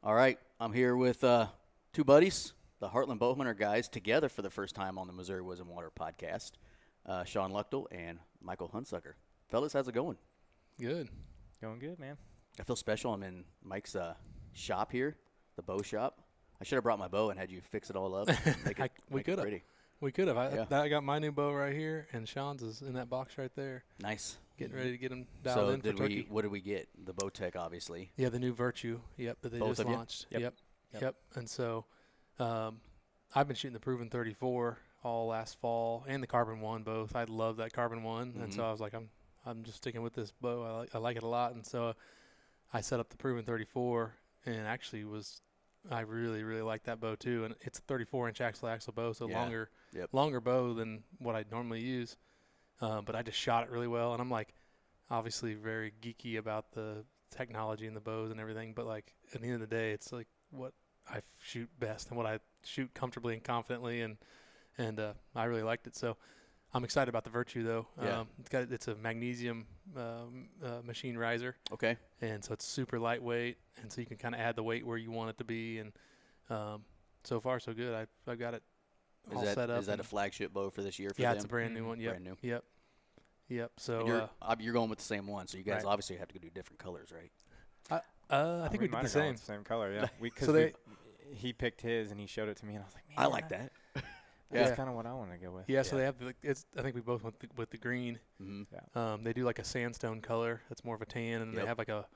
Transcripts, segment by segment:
All right, I'm here with two buddies, the Heartland Bowhunter guys, together for the first time on the Missouri Wisdom Water podcast. Shawn Luchtel and Michael Hunsucker. Fellas, how's it going? Good. Going good, man. I feel special. I'm in Mike's shop here, the bow shop. I should have brought my bow and had you fix it all up. We could have. We could have. I got my new bow right here, and Shawn's is in that box right there. Nice. Getting ready to get him dialed in for turkey. What did we get? The Bowtech, obviously. Yeah, the new Virtue. Yep, that they Both just of you? launched. Yep. And so, I've been shooting the Proven 34 all last fall, and the Carbon 1 both. I love that Carbon 1, and so I was like, I'm just sticking with this bow. I like it a lot, and so I set up the Proven 34, and actually I really like that bow too. And it's a 34-inch axle bow, so longer bow than what I normally use. But I just shot it really well, and I'm like, obviously very geeky about the technology and the bows and everything. But like at the end of the day, it's like what I shoot best and what I shoot comfortably and confidently, and I really liked it. So I'm excited about the Virtue though. Yeah. It's a magnesium machine riser. Okay. And so it's super lightweight, and so you can kind of add the weight where you want it to be. And so far so good. I've got it all set up. Is that a flagship bow for this year for them? them? It's a brand new one. Yep. Brand new. Yep. So you're going with the same one, so you guys right. obviously have to go do different colors, right? I think we did the same. Same color, yeah. He picked his and he showed it to me, and I was like, man, I like that. That's kind of what I want to go with. Yeah. So they have I think we both went with the green. Mm-hmm. Yeah. They do like a sandstone color that's more of a tan, and they have like a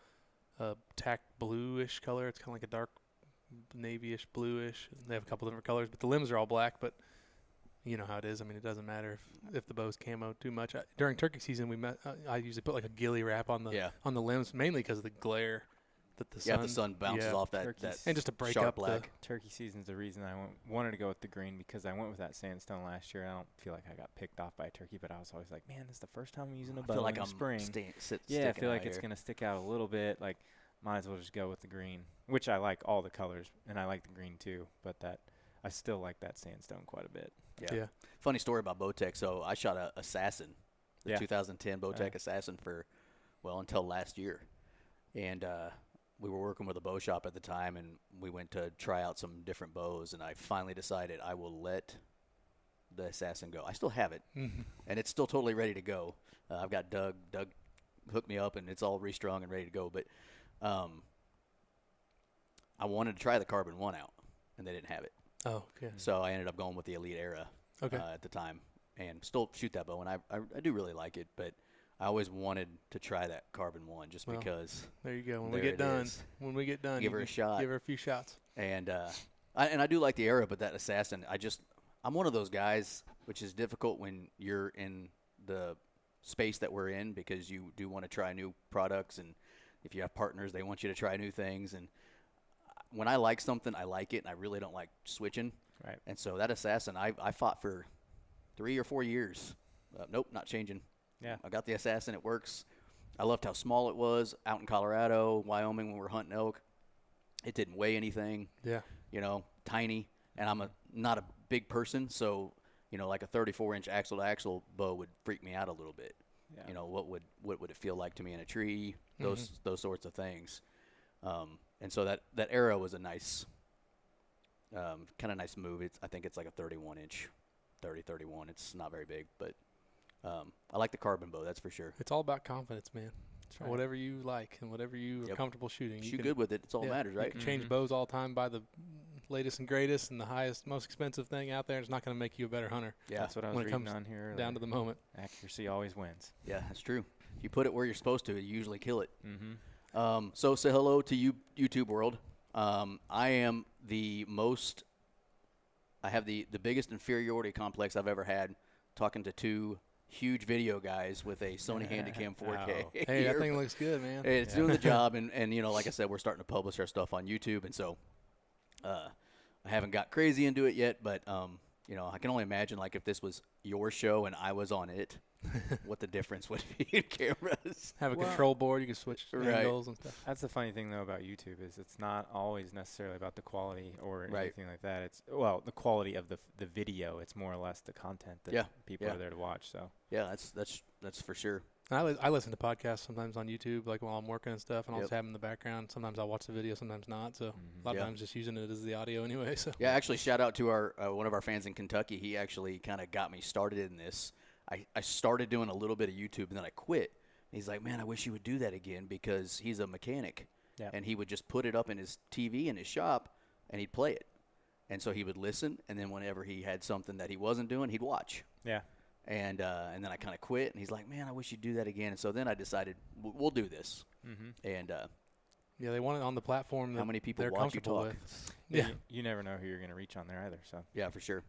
tack bluish color. It's kind of like a dark navy-ish bluish. They have a couple different colors, but the limbs are all black. But you know how it is. I mean, it doesn't matter if the bow's camo too much. During turkey season, I usually put like a ghillie wrap on the limbs, mainly because of the glare that the sun. Yeah, the sun bounces off that and just to break sharp up black. Turkey season's the reason I wanted to go with the green, because I went with that sandstone last year. I don't feel like I got picked off by a turkey, but I was always like, man, this is the first time I'm using a bow in the spring. I feel like it's going to stick out a little bit. Like, might as well just go with the green, which I like all the colors, and I like the green too, but I still like that sandstone quite a bit. Yeah. Funny story about Bowtech. So I shot a Assassin, the 2010 Bowtech Assassin until last year. And we were working with a bow shop at the time, and we went to try out some different bows, and I finally decided I will let the Assassin go. I still have it, and it's still totally ready to go. I've got Doug hooked me up, and it's all restrung and ready to go. But I wanted to try the Carbon 1 out, and they didn't have it. Oh, okay. So I ended up going with the Elite Era at the time, and still shoot that bow, and I do really like it, but I always wanted to try that Carbon 1 just because. There you go. When we get done, give her a shot. Give her a few shots. And I do like the Era, but that Assassin, I'm one of those guys, which is difficult when you're in the space that we're in, because you do want to try new products, and if you have partners, they want you to try new things, and when I like something, I like it, and I really don't like switching. Right. And so that Assassin, I fought for 3 or 4 years. Nope, not changing. Yeah. I got the Assassin. It works. I loved how small it was out in Colorado, Wyoming, when we were hunting elk. It didn't weigh anything. Yeah. Tiny. And I'm not a big person, so, like a 34-inch axle-to-axle bow would freak me out a little bit. Yeah. What would it feel like to me in a tree? Those sorts of things. And so that Era was a nice, kind of nice move. I think it's like a 31-inch, 30-31. It's not very big, but I like the Carbon bow, that's for sure. It's all about confidence, man. That's right. Whatever you like and whatever you are comfortable shooting. Shoot good with it. It's all that matters, right? You can change bows all the time, buy the latest and greatest and the highest, most expensive thing out there. It's not going to make you a better hunter. Yeah, that's what I was reading on here earlier. Down to the moment. Accuracy always wins. Yeah, that's true. If you put it where you're supposed to, you usually kill it. Mm-hmm. So say hello to you, YouTube world. I am I have the biggest inferiority complex I've ever had, talking to two huge video guys with a Sony Handycam 4K. Oh. Hey, that thing looks good, man. It's doing the job, and like I said, we're starting to publish our stuff on YouTube, and so I haven't got crazy into it yet, but I can only imagine, like, if this was your show and I was on it, what the difference would be in cameras. Have a control board, you can switch angles and stuff. That's the funny thing though about YouTube, is it's not always necessarily about the quality or anything like that. It's the quality of the video. It's more or less the content that people are there to watch. So yeah, that's for sure. I listen to podcasts sometimes on YouTube, like while I'm working and stuff, and I'll just have them in the background. Sometimes I'll watch the video, sometimes not. So a lot of times just using it as the audio anyway. So yeah, actually, shout out to our one of our fans in Kentucky. He actually kind of got me started in this. I started doing a little bit of YouTube, and then I quit. And he's like, man, I wish you would do that again, because he's a mechanic. Yeah. And he would just put it up in his TV in his shop, and he'd play it. And so he would listen, and then whenever he had something that he wasn't doing, he'd watch. Yeah. And then I kind of quit, and he's like, man, I wish you'd do that again. And so then I decided, we'll do this. And yeah, they want it on the platform that how many people they're watch you talk? With. Yeah. You never know who you're going to reach on there either. So yeah, for sure.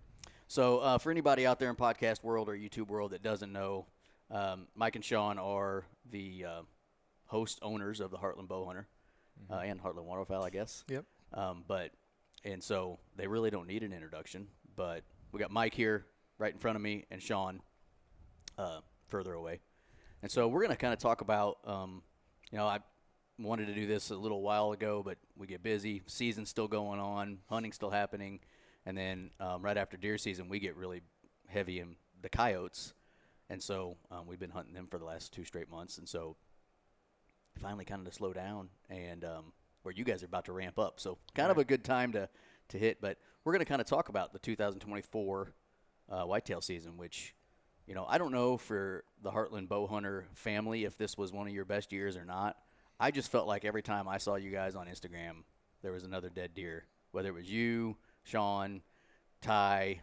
So for anybody out there in podcast world or YouTube world that doesn't know, Mike and Shawn are the host owners of the Heartland Bowhunter and Heartland Waterfowl, I guess. Yep. And so they really don't need an introduction. But we got Mike here right in front of me and Shawn further away. And so we're going to kind of talk about, I wanted to do this a little while ago, but we get busy. Season's still going on. Hunting's still happening. And then right after deer season, we get really heavy in the coyotes. And so we've been hunting them for the last 2 straight months. And so finally kind of to slow down, and where you guys are about to ramp up. So kind of a good time to hit. But we're going to kind of talk about the 2024 whitetail season, which, I don't know for the Heartland Bowhunter family if this was one of your best years or not. I just felt like every time I saw you guys on Instagram, there was another dead deer, whether it was you, Shawn, Ty,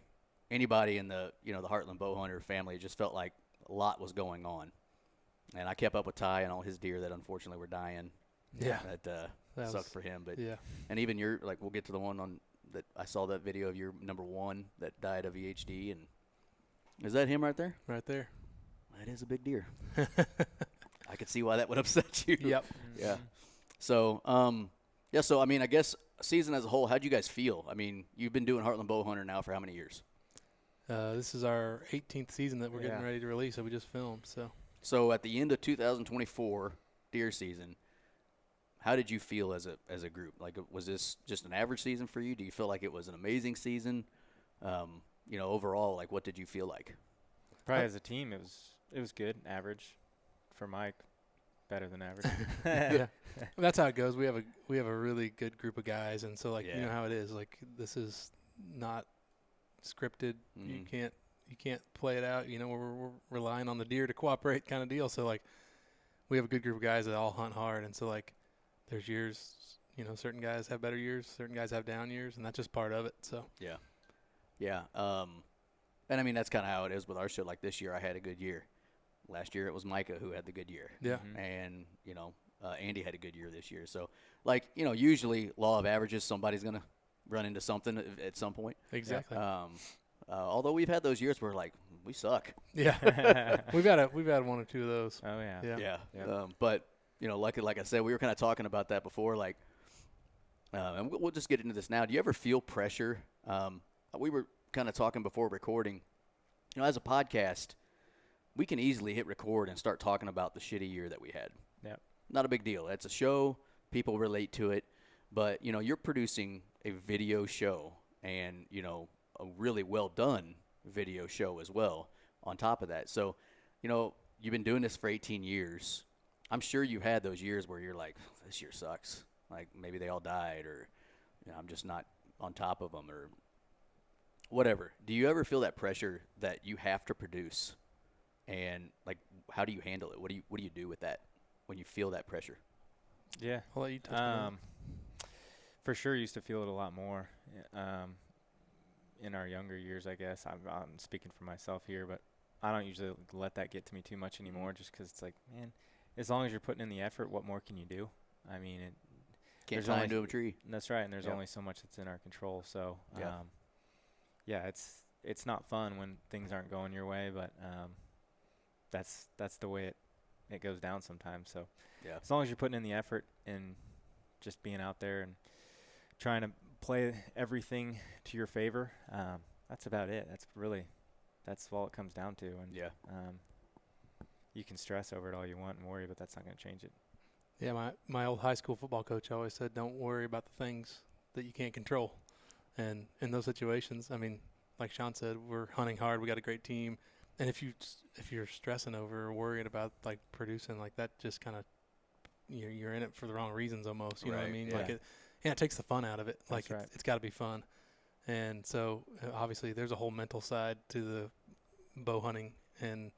anybody in the the Heartland Bowhunter family. It just felt like a lot was going on, and I kept up with Ty and all his deer that unfortunately were dying. Yeah, that sucked for him. But yeah, and even your we'll get to the one on that. I saw that video of your number 1 that died of EHD, and is that him right there? Right there. That is a big deer. I could see why that would upset you. Yep. Yeah. So So I mean, I guess season as a whole, how'd you guys feel? I mean, you've been doing Heartland Bowhunter now for how many years? This is our 18th season that we're getting ready to release, so we just filmed. So at the end of 2024 deer season, how did you feel as a group? Like, was this just an average season for you? Do you feel like it was an amazing season? Overall, like, what did you feel like? Probably as a team, it was good, average. For Mike, better than average. Yeah, that's how it goes. We have a really good group of guys, and so you know how it is. Like, this is not scripted. You can't play it out. We're relying on the deer to cooperate, kind of deal. So we have a good group of guys that all hunt hard, and so there's years. Certain guys have better years, certain guys have down years, and that's just part of it. So yeah. And I mean, that's kind of how it is with our show. Like, this year I had a good year. Last year it was Micah who had the good year. Yeah. And, Andy had a good year this year. So, usually law of averages, somebody's going to run into something at some point. Exactly. Although we've had those years where, we suck. Yeah. we've had 1 or 2 of those. Oh, yeah. Yeah. But, like I said, we were kind of talking about that before, and we'll just get into this now. Do you ever feel pressure? We were kind of talking before recording, as a podcast, we can easily hit record and start talking about the shitty year that we had. Yeah. Not a big deal. It's a show. People relate to it. But, you're producing a video show and, a really well done video show as well on top of that. So, you've been doing this for 18 years. I'm sure you had those years where you're like, this year sucks. Like, maybe they all died, or, I'm just not on top of them, or whatever. Do you ever feel that pressure that you have to produce? And how do you handle it? What do you do with that when you feel that pressure? Yeah, I'll let you touch on for sure. Used to feel it a lot more in our younger years, I guess. I'm speaking for myself here, but I don't usually let that get to me too much anymore. Just because it's like, man, as long as you're putting in the effort, what more can you do? I mean, can't fly into a tree. That's right, and there's only so much that's in our control. So, it's not fun when things aren't going your way, but that's the way it goes down sometimes. So as long as you're putting in the effort and just being out there and trying to play everything to your favor, that's about it. That's all it comes down to. And you can stress over it all you want and worry, but that's not going to change it. Yeah, my old high school football coach always said, don't worry about the things that you can't control. And in those situations, I mean, like Shawn said, we're hunting hard. We got a great team. And if you're stressing over or worrying about like producing, like that just kind of, you're in it for the wrong reasons almost. You know what I mean? Yeah. Like it takes the fun out of it. Like it's got to be fun. And so obviously there's a whole mental side to the bow hunting and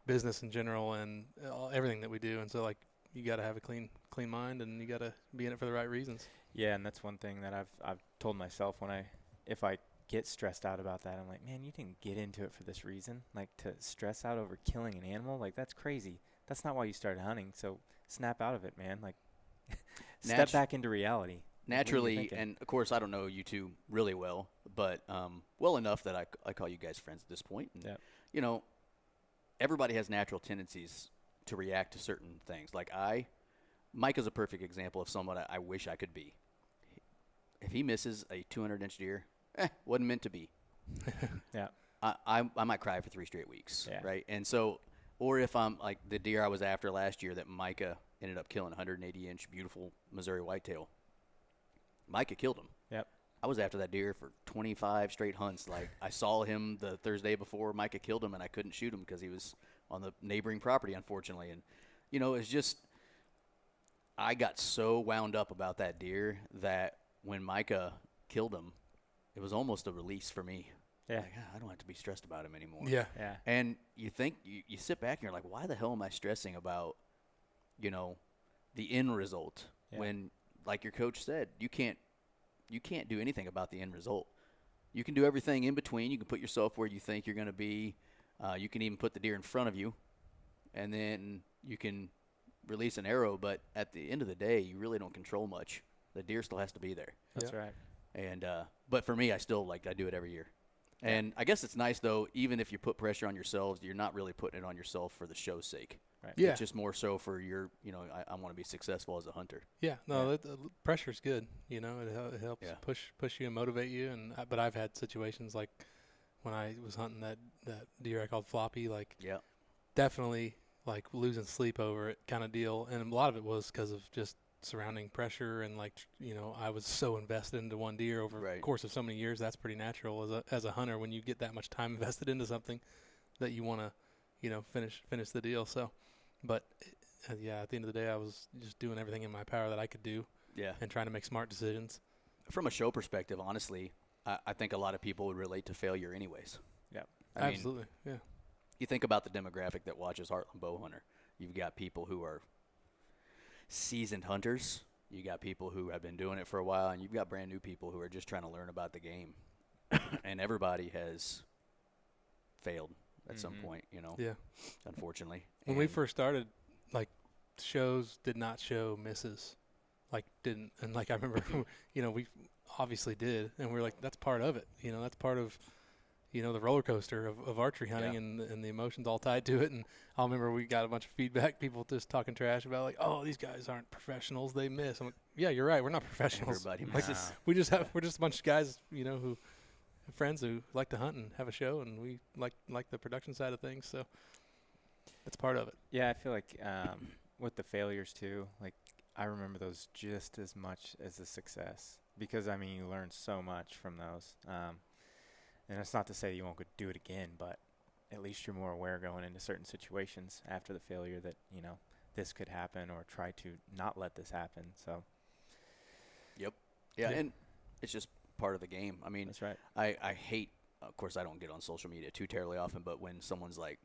business in general and everything that we do. And so like you got to have a clean mind and you got to be in it for the right reasons. Yeah, and that's one thing that I've told myself if I get stressed out about that, I'm like, man, you didn't get into it for this reason. Like to stress out over killing an animal, like that's crazy. That's not why you started hunting. So snap out of it, man. Like step back into reality. Naturally, and of course, I don't know you two really well, but well enough that I call you guys friends at this point. And, you know, everybody has natural tendencies to react to certain things. Like Mike is a perfect example of someone I wish I could be. If he misses a 200-inch deer, wasn't meant to be. Yeah. I might cry for 3 straight weeks, right? And so, or if I'm like the deer I was after last year that Micah ended up killing, 180-inch beautiful Missouri whitetail. Micah killed him. Yep. I was after that deer for 25 straight hunts. Like I saw him the Thursday before Micah killed him, and I couldn't shoot him because he was on the neighboring property, unfortunately. And you know, it's just I got so wound up about that deer that when Micah killed him, it was almost a release for me. Yeah. Like, I don't have to be stressed about him anymore. Yeah. Yeah. And you think you sit back and you're like, why the hell am I stressing about, you know, the end result when, like your coach said, you can't do anything about the end result. You can do everything in between. You can put yourself where you think you're going to be. You can even put the deer in front of you, and then you can release an arrow. But at the end of the day, you really don't control much. The deer still has to be there. That's right. And but for me, I do it every year. And I guess it's nice, though, even if you put pressure on yourselves, you're not really putting it on yourself for the show's sake. Right. Yeah. It's just more so for your, you know, I want to be successful as a hunter. Yeah. No, pressure's good. You know, it helps push you and motivate you. But I've had situations like when I was hunting that deer I called Floppy, like definitely like losing sleep over it kind of deal. And a lot of it was because of just surrounding pressure and like, you know, I was so invested into one deer over the course of so many years. That's pretty natural as a hunter when you get that much time invested into something that you want to, you know, finish the deal. So, but at the end of the day, I was just doing everything in my power that I could do. Yeah. And trying to make smart decisions. From a show perspective, honestly, I think a lot of people would relate to failure anyways. Yeah. Absolutely. Yeah. You think about the demographic that watches Heartland Bowhunter. You've got people who are seasoned hunters. You got people who have been doing it for a while, and you've got brand new people who are just trying to learn about the game. And everybody has failed at some point, you know. Yeah. Unfortunately. When we first started, like, shows did not show misses. Like, didn't. And, like, I remember, you know, we obviously did. And we were like, that's part of it. You know, that's part of, you know, the roller coaster of archery hunting and the emotions all tied to it. And I remember we got a bunch of feedback, people just talking trash about, like, oh, these guys aren't professionals. They miss. I'm like, yeah, you're right. We're not professionals. Everybody misses. We're just a bunch of guys, you know, who friends who like to hunt and have a show, and we like the production side of things. So that's part of it. Yeah, I feel like with the failures too, like I remember those just as much as the success, because I mean you learn so much from those. And it's not to say you won't go do it again, but at least you're more aware going into certain situations after the failure that, you know, this could happen, or try to not let this happen. So. Yep. Yeah, and it's just part of the game. I mean, that's right. I hate, of course, I don't get on social media too terribly often, but when someone's like,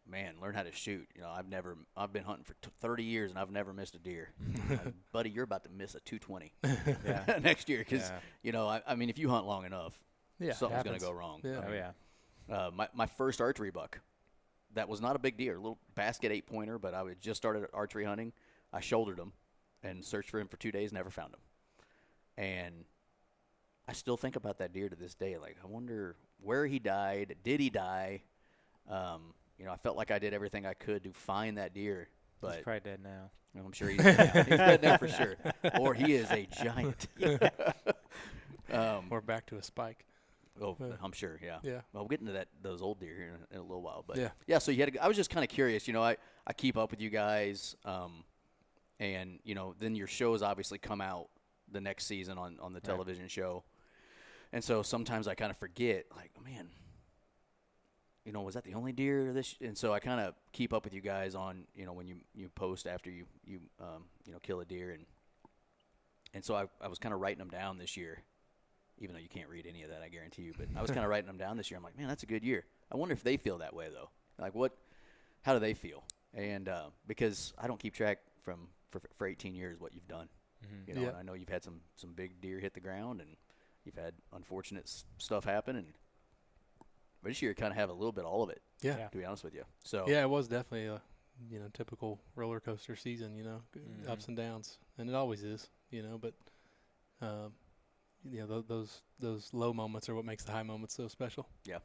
man, learn how to shoot. You know, I've been hunting for 30 years and I've never missed a deer. Buddy, you're about to miss a 220 next year. Because, you know, I mean, if you hunt long enough, something's going to go wrong. Yeah. My first archery buck, that was not a big deer, a little basket 8-pointer, but I had just started archery hunting. I shouldered him and searched for him for 2 days, never found him. And I still think about that deer to this day. Like, I wonder where he died. Did he die? You know, I felt like I did everything I could to find that deer. But he's probably dead now. I'm sure he's dead now for sure. Or he is a giant. Or back to a spike. Oh, I'm sure, yeah. Yeah. Well, we'll get into those old deer here in a little while. But yeah, so I was just kind of curious. You know, I keep up with you guys. And, you know, then your shows obviously come out the next season on the television show. And so sometimes I kind of forget, like, oh, man, was that the only deer this? And so I kind of keep up with you guys on, when you post after you kill a deer. And so I was kind of writing them down this year, even though you can't read any of that, I guarantee you. But I was kind of writing them down this year. I'm like, man, that's a good year. I wonder if they feel that way, though. Like, how do they feel? And because I don't keep track for 18 years what you've done. Mm-hmm. And I know you've had some big deer hit the ground, and you've had unfortunate stuff happen. But this year, kind of have a little bit all of it. Yeah. To be honest with you. So yeah, it was definitely a typical roller coaster season. Mm-hmm. Ups and downs, and it always is. But those low moments are what makes the high moments so special. Yeah.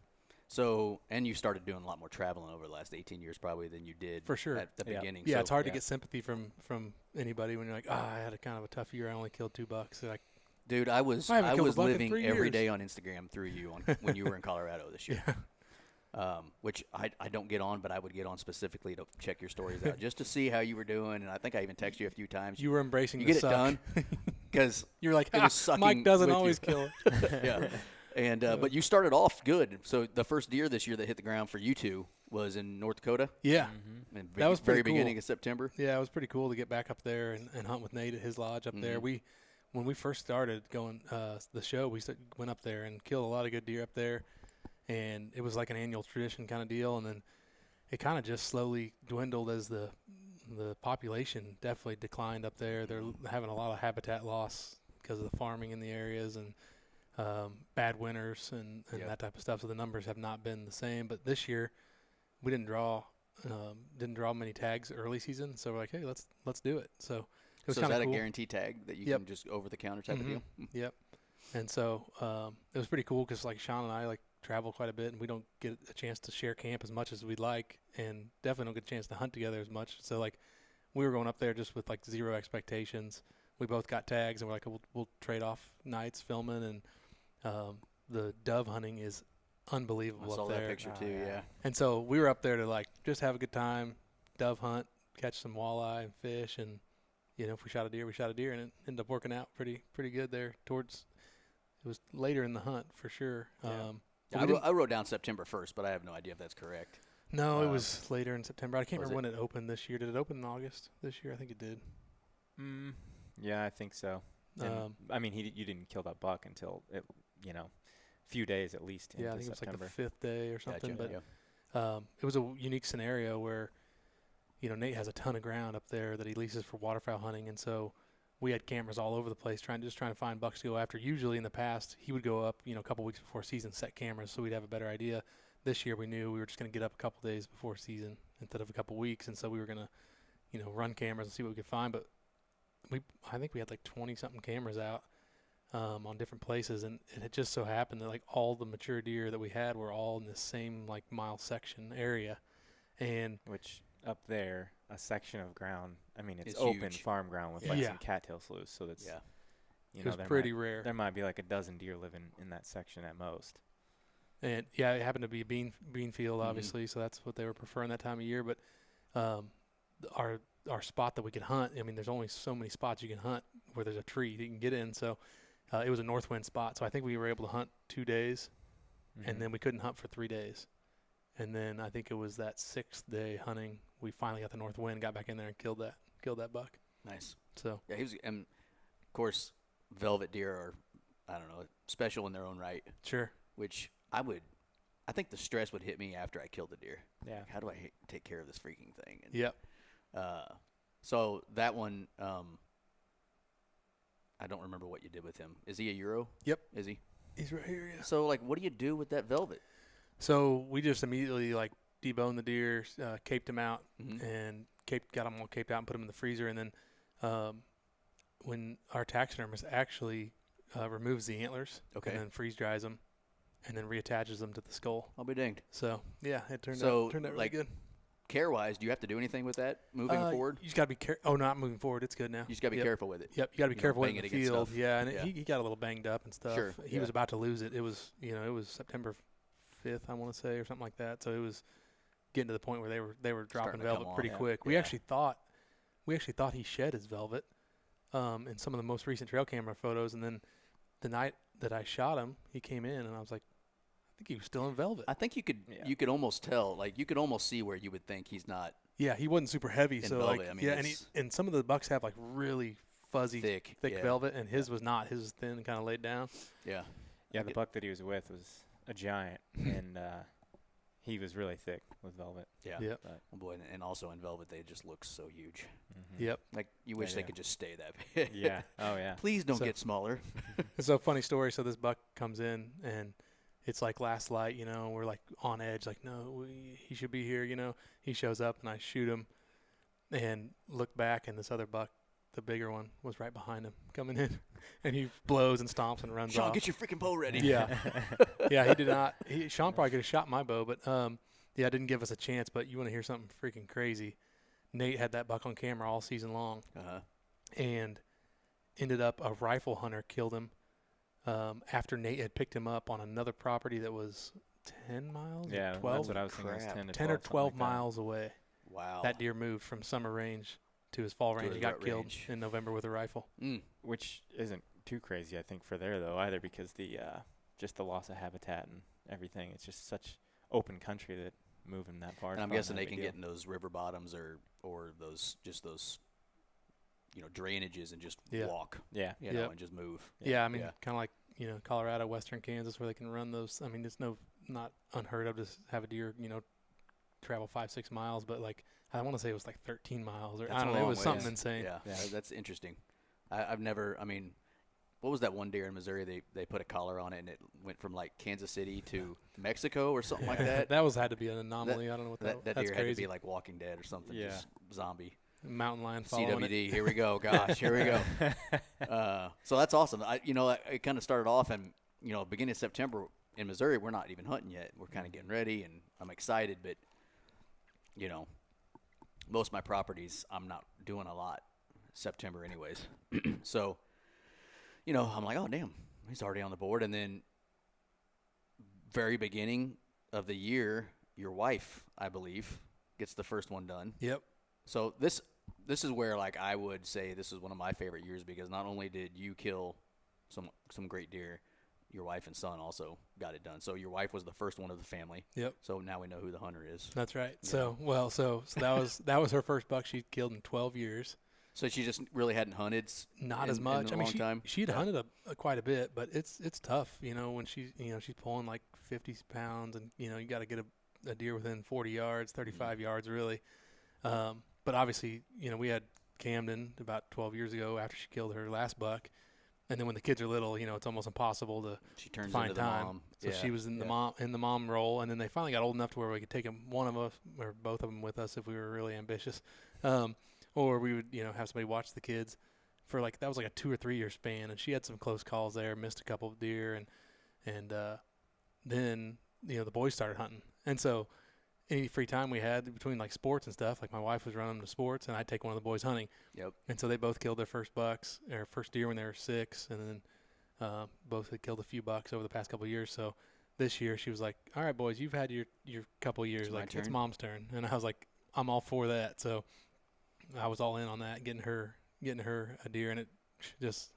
So, and you started doing a lot more traveling over the last 18 years probably than you did for sure at the beginning. Yeah, so, it's hard to get sympathy from anybody when you're like, I had a kind of a tough year. I only killed 2 bucks. Like, dude, I was living every day on Instagram through you when you were in Colorado this year. Yeah. Which I don't get on, but I would get on specifically to check your stories out just to see how you were doing. And I think I even texted you a few times. You were embracing you the get suck. it done because you're like, Mike doesn't always kill it. Yeah. And but you started off good. So the first deer this year that hit the ground for you two was in North Dakota. Yeah. Mm-hmm. And that was very cool. beginning of September. Yeah, it was pretty cool to get back up there and hunt with Nate at his lodge up there. When we first started going the show, we went up there and killed a lot of good deer up there. And it was like an annual tradition kind of deal. And then it kind of just slowly dwindled as the population definitely declined up there. They're having a lot of habitat loss because of the farming in the areas and bad winters and that type of stuff. So the numbers have not been the same. But this year we didn't draw many tags early season. So we're like, hey, let's do it. So it was so is that cool. A guaranteed tag that you can just over the counter type of deal? Yep. And so it was pretty cool because like Shawn and I travel quite a bit, and we don't get a chance to share camp as much as we'd like, and definitely don't get a chance to hunt together as much. So like we were going up there just with like zero expectations. We both got tags, and we're like, we'll trade off nights filming, and the dove hunting is unbelievable up there. I saw that picture too, yeah. And so we were up there to like just have a good time, dove hunt, catch some walleye and fish, and if we shot a deer, we shot a deer, and it ended up working out pretty good there. It was later in the hunt for sure. Yeah. I wrote down September 1st, but I have no idea if that's correct. No, it was later in September. I can't remember when it opened this year. Did it open in August this year? I think it did. Yeah, I think so. I mean, you didn't kill that buck until a few days at least. Yeah, I think September. it was like the 5th day or something. Gotcha, but it was a unique scenario where Nate has a ton of ground up there that he leases for waterfowl hunting, and so we had cameras all over the place trying to find bucks to go after. Usually in the past, he would go up, a couple weeks before season, set cameras so we'd have a better idea. This year we knew we were just going to get up a couple days before season instead of a couple weeks, and so we were going to, run cameras and see what we could find. But I think we had like 20-something cameras out on different places, and it just so happened that like all the mature deer that we had were all in the same like mile section area, and which up there, a section of ground. I mean, it's open huge. Farm ground with like some cattail sloughs, so that's it was pretty rare. There might be like a dozen deer living in that section at most. And it happened to be a bean field, obviously, so that's what they were preferring that time of year. But our spot that we could hunt, I mean, there's only so many spots you can hunt where there's a tree that you can get in. So it was a north wind spot, so I think we were able to hunt 2 days, and then we couldn't hunt for 3 days. And then I think it was that 6th day hunting, we finally got the north wind, got back in there and killed that buck. Nice. So yeah, and of course, velvet deer are, I don't know, special in their own right. Sure. Which I think the stress would hit me after I killed the deer. Yeah. Like, how do I take care of this freaking thing? And, yep. So that one, I don't remember what you did with him. Is he a Euro? Yep. Is he? He's right here. Yeah. So like, what do you do with that velvet? So we just immediately like deboned the deer, caped them out, and got them all caped out and put them in the freezer. And then when our taxidermist actually removes the antlers, and then freeze dries them, and then reattaches them to the skull. I'll be danged. So yeah, it turned out really good. Care-wise, do you have to do anything with that moving forward? You just got to be careful. Oh, not moving forward. It's good now. You just got to be careful with it. Yep, you got to be careful in the field. Yeah, and yeah. He got a little banged up and stuff. Sure. He was about to lose it. It was it was September 5th, I want to say, or something like that. So it was getting to the point where they were dropping velvet pretty quick. Yeah. We actually thought he shed his velvet in some of the most recent trail camera photos, and then the night that I shot him, he came in and I was like, I think he was still in velvet. I think you could almost tell, like you could almost see where you would think he's not. Yeah, he wasn't super heavy, so velvet. like I mean, and some of the bucks have like really fuzzy, thick velvet, and his was not. His was thin and kind of laid down. Yeah. Yeah, the buck that he was with was a giant, and he was really thick with velvet. Yeah. Yep. Oh boy, and also in velvet, they just look so huge. Mm-hmm. Yep. Like you wish they could just stay that big. Yeah. Oh yeah. Please don't get smaller. It's a funny story. So this buck comes in, and it's like last light. We're like on edge. Like, no, he should be here. He shows up, and I shoot him, and look back, and this other buck, the bigger one, was right behind him coming in, and he blows and stomps and runs Shawn, off. get your freaking bow ready. Yeah. Yeah, he did not. Shawn probably could have shot my bow, but didn't give us a chance. But you want to hear something freaking crazy? Nate had that buck on camera all season long, and ended up a rifle hunter killed him after Nate had picked him up on another property that was 10 miles, yeah, 12? That's what I was thinking. Was 10 or 12 miles away. Wow. That deer moved from summer range to his fall range. He got killed in November with a rifle. Which isn't too crazy, I think, for there, though, either, because the just the loss of habitat and everything. It's just such open country that moving that far. And I'm guessing they can get in those river bottoms or those drainages and just walk. Yeah. And just move. Yeah, I mean, kind of like, Colorado, western Kansas, where they can run those. I mean, it's not unheard of to have a deer, travel 5-6 miles, but like I want to say it was like 13 miles or I don't know, it was something insane. Yeah, that's interesting. I've never. I mean, what was that one deer in Missouri? They put a collar on it and it went from like Kansas City to Mexico or something like that. That had to be an anomaly. I don't know what that deer crazy. had to be like Walking Dead or something. Yeah, just zombie. Mountain lion following CWD. Here we go. Gosh, here we go. So that's awesome. It kind of started off and beginning of September in Missouri. We're not even hunting yet. We're kind of getting ready, and I'm excited, but most of my properties I'm not doing a lot September anyways. So, I'm like, oh damn, he's already on the board. And then very beginning of the year, your wife, I believe, gets the first one done. Yep. So this is where like I would say this is one of my favorite years because not only did you kill some great deer, your wife and son also got it done. So your wife was the first one of the family. Yep. So now we know who the hunter is. That's right. So that was her first buck she'd killed in 12 years. So she just really hadn't hunted. Not as much. In a long time. She'd hunted quite a bit, but it's tough. When she's pulling like 50 pounds, and you got to get a deer within 40 yards, 35 yards really. But obviously, we had Camden about 12 years ago after she killed her last buck. And then when the kids are little, it's almost impossible to find time. Mom. So she was in the mom role, and then they finally got old enough to where we could take one of us or both of them with us if we were really ambitious, or we would have somebody watch the kids for that was like a 2 or 3 year span. And she had some close calls there, missed a couple of deer, and then the boys started hunting, and so any free time we had between like sports and stuff, like my wife was running them to sports and I'd take one of the boys hunting. Yep. And so they both killed their first bucks, or first deer when they were 6, and then both had killed a few bucks over the past couple of years. So this year she was like, all right, boys, you've had your couple of years. It's mom's turn. And I was like, I'm all for that. So I was all in on that, getting her a deer, and it just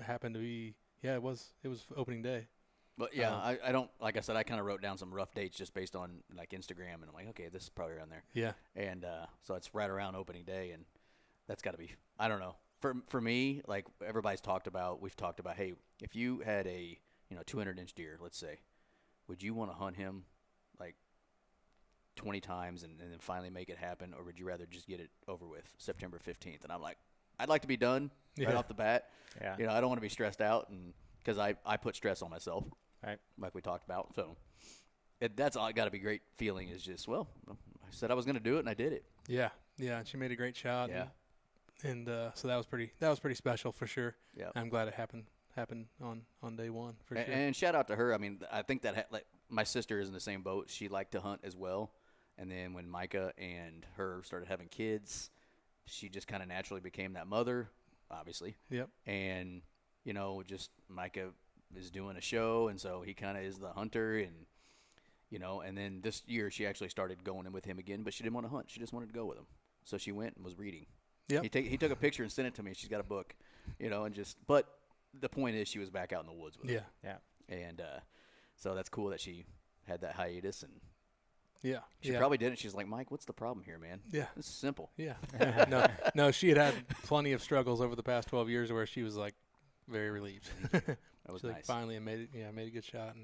happened to be, it was opening day. But yeah, I don't, like I said, I kind of wrote down some rough dates just based on like Instagram, and I'm like, okay, this is probably around there. Yeah. And so it's right around opening day, and that's got to be, I don't know. For me, like we've talked about, hey, if you had a 200-inch deer, let's say, would you want to hunt him like 20 times and then finally make it happen, or would you rather just get it over with September 15th? And I'm like, I'd like to be done right off the bat. Yeah. I don't want to be stressed out, and because I put stress on myself. Right. Like we talked about. So that's all got to be great feeling is just, well, I said I was going to do it and I did it. Yeah. Yeah. And she made a great shot. Yeah. And so that was pretty special for sure. Yeah. I'm glad it happened on day one for sure. And shout out to her. I mean, I think that my sister is in the same boat. She liked to hunt as well. And then when Micah and her started having kids, she just kind of naturally became that mother, obviously. Yep. And, just Micah is doing a show, and so he kind of is the hunter, and and then this year she actually started going in with him again, but she didn't want to hunt. She just wanted to go with him, so she went and was reading. Yeah, he took a picture and sent it to me. She's got a book, and but the point is she was back out in the woods with him. Yeah. And So that's cool that she had that hiatus, and she yeah. probably didn't. She's like, Mike, what's the problem here, man? Yeah. This is simple. Yeah. No, she had plenty of struggles over the past 12 years where she was like very relieved. That was so nice. Like finally made a good shot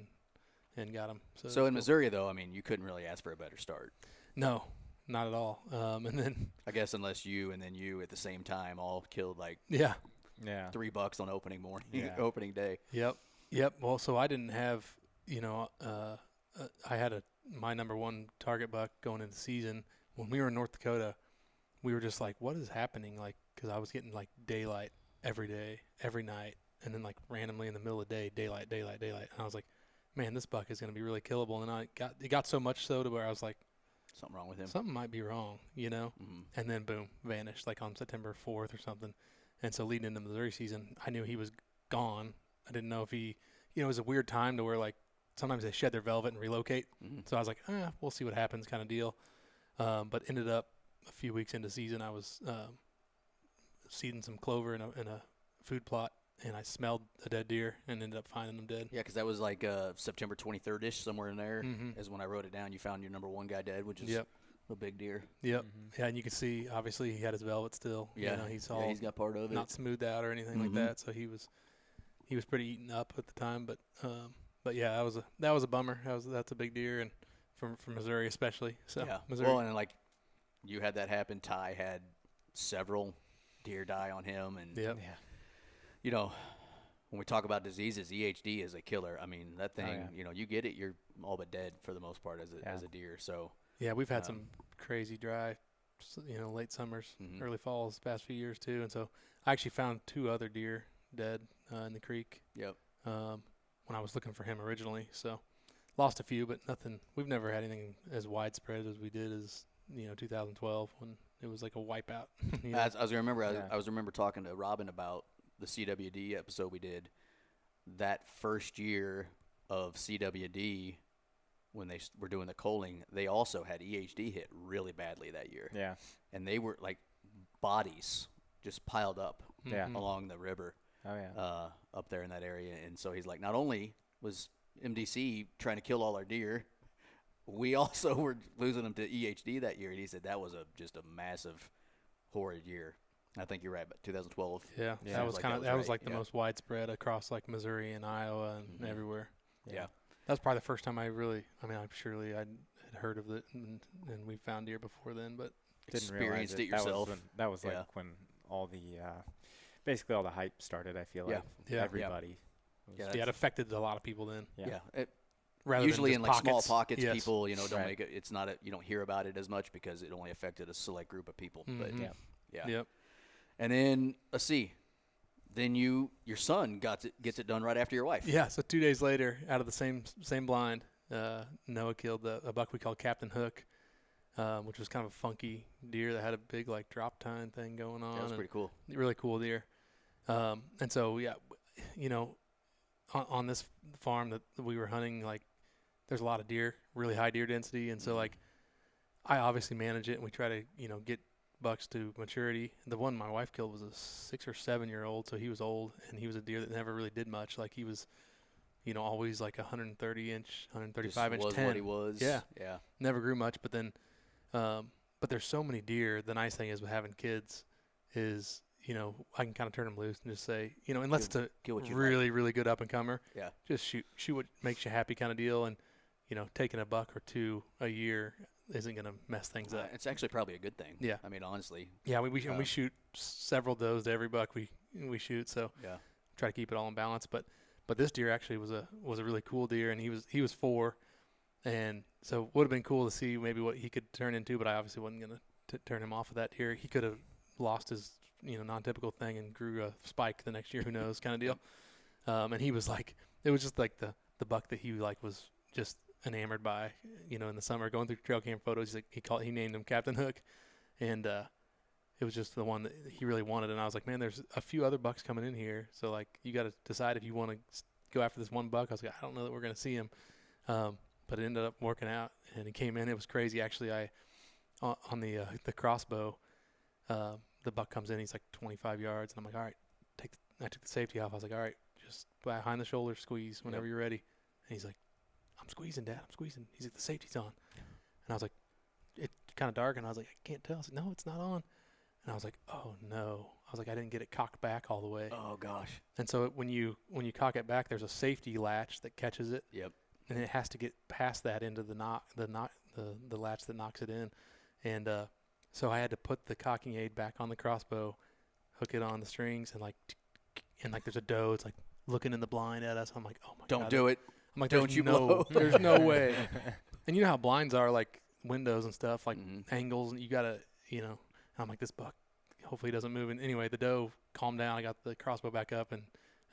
and got him. So in Missouri, though, I mean, you couldn't really ask for a better start. No, not at all. And then I guess unless you and then you at the same time all killed like $3 on opening morning, opening day. Yep. Well, so I didn't have, I had my number one target buck going into the season. When we were in North Dakota, we were just like, what is happening? Like, because I was getting like daylight every day, every night, and then like randomly in the middle of the day, daylight. And I was like, man, this buck is going to be really killable. And it got so much so to where I was like, something wrong with him. Something might be wrong, Mm-hmm. And then boom, vanished like on September 4th or something. And so leading into the Missouri season, I knew he was gone. I didn't know if he, it was a weird time to where like sometimes they shed their velvet and relocate. Mm-hmm. So I was like, we'll see what happens kind of deal. But ended up a few weeks into season, I was seeding some clover in a food plot, and I smelled a dead deer and ended up finding them dead. Yeah, because that was like September 23rd-ish, somewhere in there, is when I wrote it down. You found your number one guy dead, which is a big deer. Yep. Mm-hmm. Yeah, and you can see, obviously, he had his velvet still. Yeah. He's got part of it. Not smoothed out or anything like that, so he was pretty eaten up at the time. But yeah, that was a bummer. That's a big deer, and from Missouri especially. So yeah. Missouri. Well, and like you had that happen. Ty had several deer die on him, and when we talk about diseases, EHD is a killer. I mean, that thing, you get it, you're all but dead for the most part as a deer. So yeah, we've had some crazy dry, late summers, early falls the past few years too. And so I actually found 2 other deer dead in the creek. Yep. When I was looking for him originally, so lost a few, but nothing. We've never had anything as widespread as we did as 2012 when it was like a wipeout. I was remember talking to Robin about the CWD episode we did. That first year of CWD, when they were doing the culling, they also had EHD hit really badly that year. Yeah, and they were like bodies just piled up along the river. Oh yeah, up there in that area. And so he's like, not only was MDC trying to kill all our deer, we also were losing them to EHD that year. And he said that was just a massive, horrid year. I think you're right, but 2012. Yeah, that was the most widespread across like Missouri and Iowa and everywhere. Yeah. That was probably the first time I'd had heard of it, and we found deer before then, but didn't realize it yourself. That was like when all the basically all the hype started. I feel like everybody. It affected a lot of people then. Yeah. Usually in like pockets. Small pockets, people don't make it. It's not you don't hear about it as much because it only affected a select group of people. But Yep. And then let's see. Then your son gets it done right after your wife. Yeah. So 2 days later, out of the same blind, Noah killed a buck we called Captain Hook, which was kind of a funky deer that had a big like drop tine thing going on. That was pretty cool. Really cool deer. And so on this farm that we were hunting, like there's a lot of deer, really high deer density, and so like I obviously manage it, and we try to get bucks to maturity. The one my wife killed was a 6 or 7 year old, so he was old, and he was a deer that never really did much. Like he was, always like 130 inch, 135 inch 10. What he was. Yeah. Never grew much, but then, but there's so many deer. The nice thing is with having kids is, I can kind of turn them loose and just say, unless it's a really, really good up and comer, just shoot what makes you happy kind of deal. And, taking a buck or two a year isn't going to mess things up. It's actually probably a good thing. Yeah. I mean, honestly. Yeah, we shoot several does to every buck we shoot, so try to keep it all in balance. But this deer actually was a really cool deer, and he was 4, and so it would have been cool to see maybe what he could turn into. But I obviously wasn't going to turn him off of that deer. He could have lost his non-typical thing and grew a spike the next year. Who knows, kind of deal. And he was like, it was just like the buck that he like was just enamored by, in the summer going through trail cam photos. He named him Captain Hook, and it was just the one that he really wanted. And I was like, man, there's a few other bucks coming in here, so like you got to decide if you want to go after this one buck. I was like, I don't know that we're going to see him, but it ended up working out, and he came in. It was crazy actually. On the crossbow, the buck comes in, he's like 25 yards, and I'm like, all right, I took the safety off. I was like, all right, just behind the shoulder squeeze whenever you're ready. And he's like, I'm squeezing, Dad. I'm squeezing. He's like, the safety's on. And I was like, it's kind of dark. And I was like, I can't tell. I was like, no, it's not on. And I was like, oh, no. I was like, I didn't get it cocked back all the way. Oh, gosh. And so when you cock it back, there's a safety latch that catches it. Yep. And it has to get past that into the latch that knocks it in. And so I had to put the cocking aid back on the crossbow, hook it on the strings, and there's a doe. It's like looking in the blind at us. I'm like, oh my God. Don't do it. I'm like, don't you blow. There's no way. And you know how blinds are, like windows and stuff, like angles, and you gotta, I'm like, this buck, hopefully he doesn't move. And anyway, the doe calmed down. I got the crossbow back up, and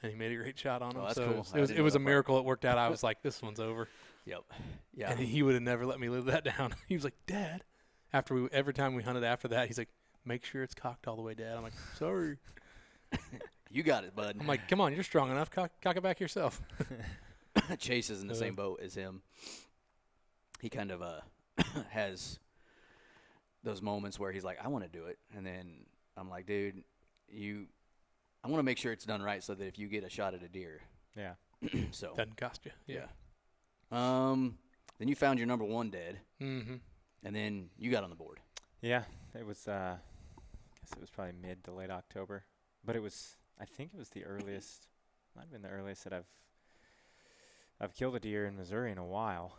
he made a great shot on him. That's so cool. It was a miracle it worked out. I was like, this one's over. Yep. Yeah. And he would have never let me live that down. He was like, Dad, every time we hunted after that, he's like, make sure it's cocked all the way, Dad. I'm like, sorry. You got it, bud. I'm like, come on, you're strong enough. Cock it back yourself. Chase is in the same boat as him. He kind of has those moments where he's like, I want to do it. And then I'm like, dude, I want to make sure it's done right so that if you get a shot at a deer. Yeah. So doesn't cost you. Yeah. Then you found your number one dead. Mm-hmm. And then you got on the board. Yeah. It was, I guess it was probably mid to late October. But I think it was the earliest, might have been the earliest that I've killed a deer in Missouri in a while.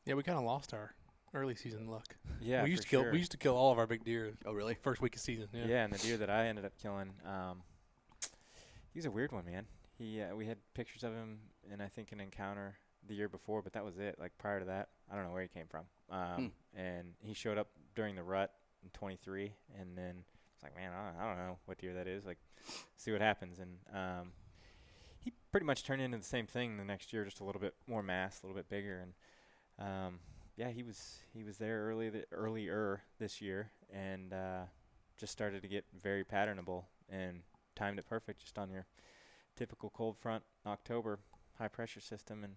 Yeah, we kind of lost our early season luck. Yeah, we used to kill all of our big deer. Oh, really? First week of season. Yeah. Yeah, and the deer that I ended up killing, he's a weird one, man. We had pictures of him in, I think, an encounter the year before, but that was it. Like prior to that, I don't know where he came from. And he showed up during the rut in 23, and then it's like, man, I don't know what deer that is. Like, see what happens. And he pretty much turned into the same thing the next year, just a little bit more mass, a little bit bigger. And yeah, he was there earlier this year, and just started to get very patternable and timed it perfect, just on your typical cold front October high pressure system, and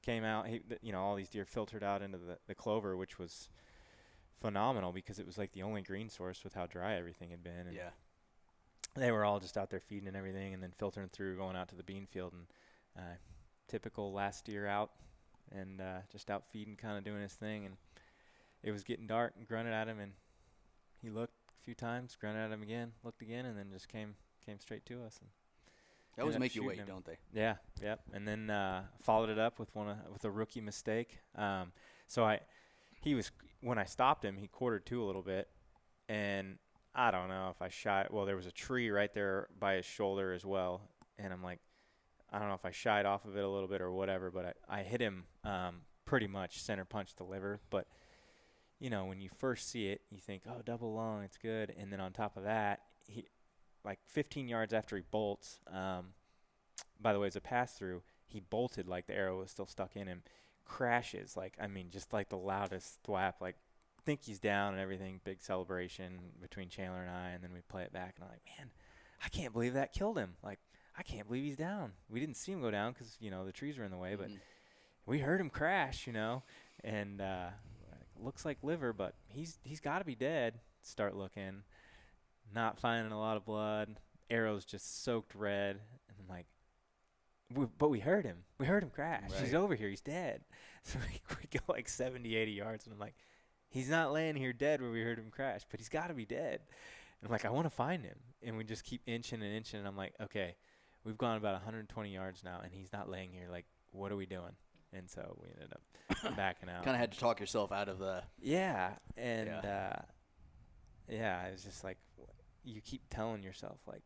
came out. All these deer filtered out into the clover, which was phenomenal because it was like the only green source with how dry everything had been. And yeah. They were all just out there feeding and everything, and then filtering through, going out to the bean field, and typical last deer out, and just out feeding, kind of doing his thing. And it was getting dark, and grunted at him, and he looked a few times, grunted at him again, looked again, and then just came straight to us. And they always make you wait, don't they? Yeah, yep. And then followed it up with a rookie mistake. When I stopped him, he quartered to a little bit, and I don't know if I shot. Well, there was a tree right there by his shoulder as well, and I'm like, I don't know if I shied off of it a little bit or whatever, but I hit him pretty much center punch the liver. But when you first see it, you think, oh, double long, it's good. And then on top of that, he, like 15 yards after he bolts, by the way, as a pass through, he bolted like the arrow was still stuck in him, crashes, just like the loudest thwap, like think he's down and everything, big celebration between Chandler and I, and then we play it back, and I'm like, man, I can't believe that killed him. Like, I can't believe he's down. We didn't see him go down because, the trees were in the way, but we heard him crash, and looks like liver, but he's got to be dead. Start looking, not finding a lot of blood, arrows just soaked red, and I'm like, but we heard him. We heard him crash. Right. He's over here. He's dead. So we go like 70, 80 yards, and I'm like, he's not laying here dead where we heard him crash, but he's got to be dead. And I'm like, I want to find him. And we just keep inching and inching, and I'm like, okay, we've gone about 120 yards now, and he's not laying here. Like, what are we doing? And so we ended up backing out. Kind of had to talk yourself out of the. Yeah. And, it was just like, you keep telling yourself, like,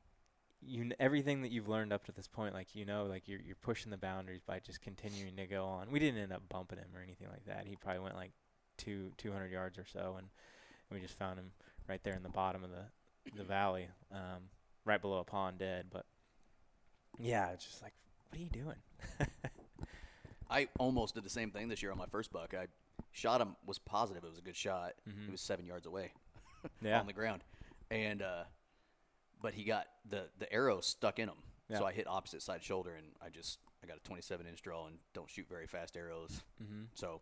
everything that you've learned up to this point, like, you're pushing the boundaries by just continuing to go on. We didn't end up bumping him or anything like that. He probably went like 200 yards or so, and we just found him right there in the bottom of the valley, right below a pond, dead. But yeah, it's just like, what are you doing? I almost did the same thing this year on my first buck. I shot him, was positive it was a good shot. He was 7 yards away on the ground, and but he got the arrow stuck in him. Yeah. So I hit opposite side shoulder, and I got a 27-inch draw and don't shoot very fast arrows. So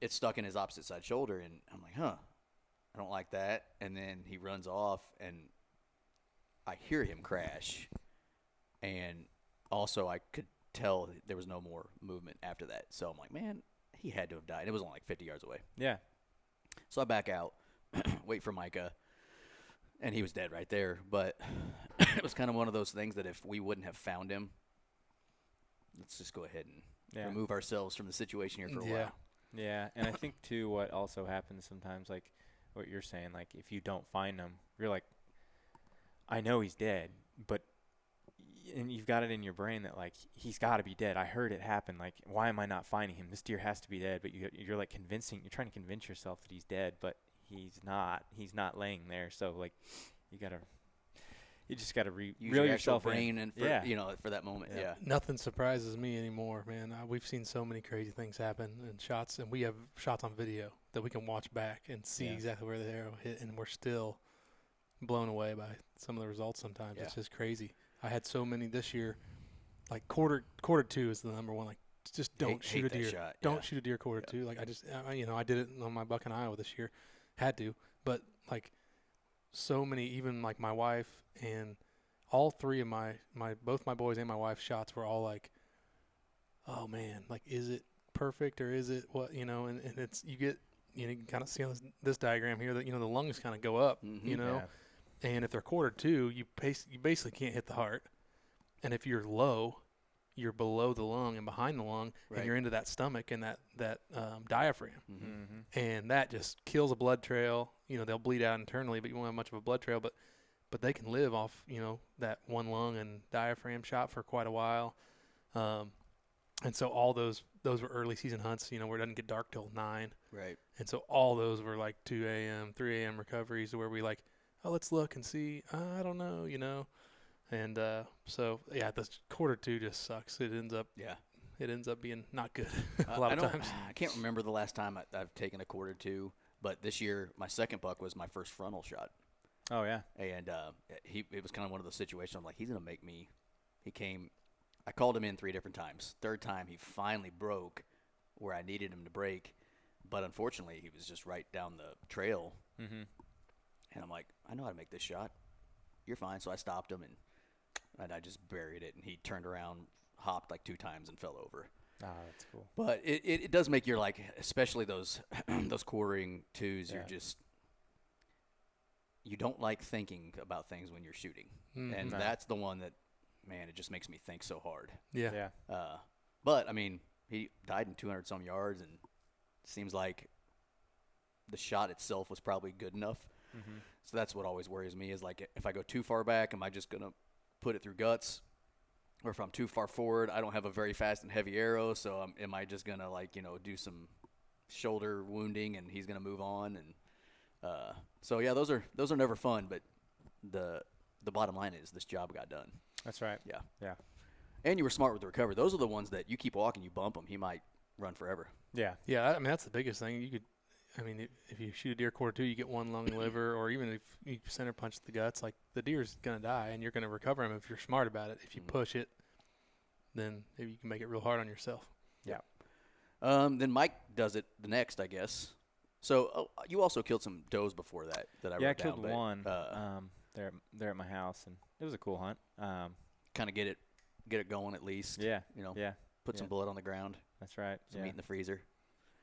it stuck in his opposite side shoulder, and I'm like, I don't like that. And then he runs off, and I hear him crash. And also I could tell there was no more movement after that. So I'm like, man, he had to have died. It was only like 50 yards away. Yeah. So I back out, wait for Micah, and he was dead right there. But it was kind of one of those things that if we wouldn't have found him, let's just go ahead and remove ourselves from the situation here for a while. Yeah, and I think, too, what also happens sometimes, like what you're saying, like if you don't find him, you're like, I know he's dead, but and you've got it in your brain that, like, he's got to be dead. I heard it happen. Like, why am I not finding him? This deer has to be dead. But you're like you're trying to convince yourself that he's dead, but he's not. He's not laying there. So, like, you just got to reel yourself brain in for, for that moment. Yeah. Nothing surprises me anymore, man. We've seen so many crazy things happen and shots, and we have shots on video that we can watch back and see exactly where the arrow hit, and we're still blown away by some of the results sometimes. It's just crazy. I had so many this year. Like quarter 2 is the number one. Like, just don't shoot a deer. Shot. Don't shoot a deer quarter 2. Like, I did it on my buck in Iowa this year. Had to. But, like, so many, even, like, my wife and all three of both my boys and my wife's shots were all like, oh, man, like, is it perfect or is it what, and it's, you can kind of see on this diagram here that, the lungs kind of go up, And if they're quarter 2, you basically can't hit the heart. And if you're low, you're below the lung and behind the lung, and you're into that stomach and that diaphragm. Mm-hmm. And that just kills a blood trail. They'll bleed out internally, but you won't have much of a blood trail. But they can live off, that one lung and diaphragm shot for quite a while. And so all those were early season hunts, where it doesn't get dark till 9. Right. And so all those were like 2 a.m., 3 a.m. recoveries where we like, oh, let's look and see. I don't know, And so, the quarter 2 just sucks. It ends up being not good a lot of times. I can't remember the last time I've taken a quarter 2, but this year my second buck was my first frontal shot. Oh, yeah. And it was kind of one of those situations. I'm like, he's going to make me. He came. I called him in 3 different times. Third time, he finally broke where I needed him to break. But unfortunately, he was just right down the trail. Mm-hmm. And I'm like, I know how to make this shot. You're fine. So I stopped him, and I just buried it. And he turned around, hopped like 2 times, and fell over. Oh, that's cool. But it does make you, like, especially those quartering 2s, you're just – you don't like thinking about things when you're shooting. Mm-hmm. And that's the one that, man, it just makes me think so hard. Yeah. But, I mean, he died in 200-some yards, and it seems like the shot itself was probably good enough. Mm-hmm. So that's what always worries me is, like, if I go too far back, am I just going to put it through guts? Or if I'm too far forward, I don't have a very fast and heavy arrow, so am I just going to, like, do some shoulder wounding and he's going to move on? And so, yeah, those are never fun, but the bottom line is this job got done. That's right. Yeah. And you were smart with the recovery. Those are the ones that you keep walking, you bump him, he might run forever. Yeah, I mean, that's the biggest thing. If you shoot a deer quarter 2, you get 1 lung and liver, or even if you center punch the guts, like, the deer's going to die, and you're going to recover him if you're smart about it. If you push it, then maybe you can make it real hard on yourself. Yeah. Then Mike does it the next, I guess. So you also killed some does before that I wrote down. Yeah, I killed one there at my house, and it was a cool hunt. Kind of get it going at least. Yeah. Put some blood on the ground. That's right. Some meat in the freezer.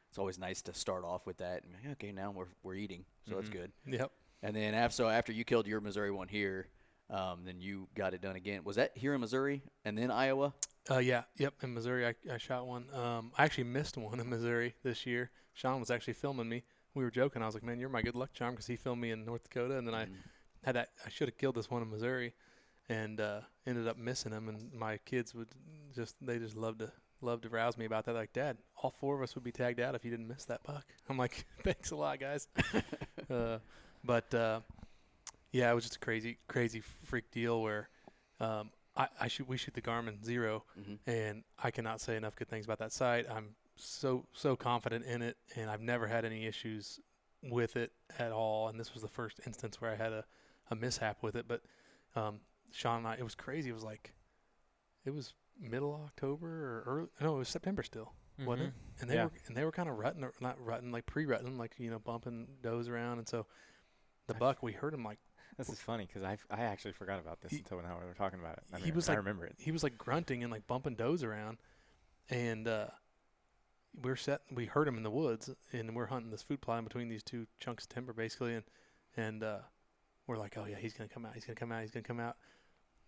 It's always nice to start off with that. And, okay, now we're eating, so that's good. Yep. And then after you killed your Missouri one here, then you got it done again. Was that here in Missouri and then Iowa? Yeah. Yep. In Missouri, I shot one. I actually missed one in Missouri this year. Shawn was actually filming me. We were joking. I was like, man, you're my good luck charm, because he filmed me in North Dakota. And then I should have killed this one in Missouri and ended up missing him. And my kids they just love to rouse me about that. Like, Dad, all 4 of us would be tagged out if you didn't miss that buck. I'm like, thanks a lot, guys. Yeah, it was just a crazy freak deal where we shoot the Garmin 0, and I cannot say enough good things about that sight. I'm so confident in it, and I've never had any issues with it at all. And this was the first instance where I had a mishap with it. But Shawn and I, it was crazy. It was middle October or early. No, it was September still, wasn't it? And they were kind of rutting, not rutting, like pre-rutting, like bumping does around. And so the buck, we heard him like This is funny because I actually forgot about this until now we were talking about it. I remember it. He was like grunting and like bumping does around, and we heard him in the woods, and we're hunting this food plot in between these two chunks of timber basically, and we're like, oh yeah, he's gonna come out,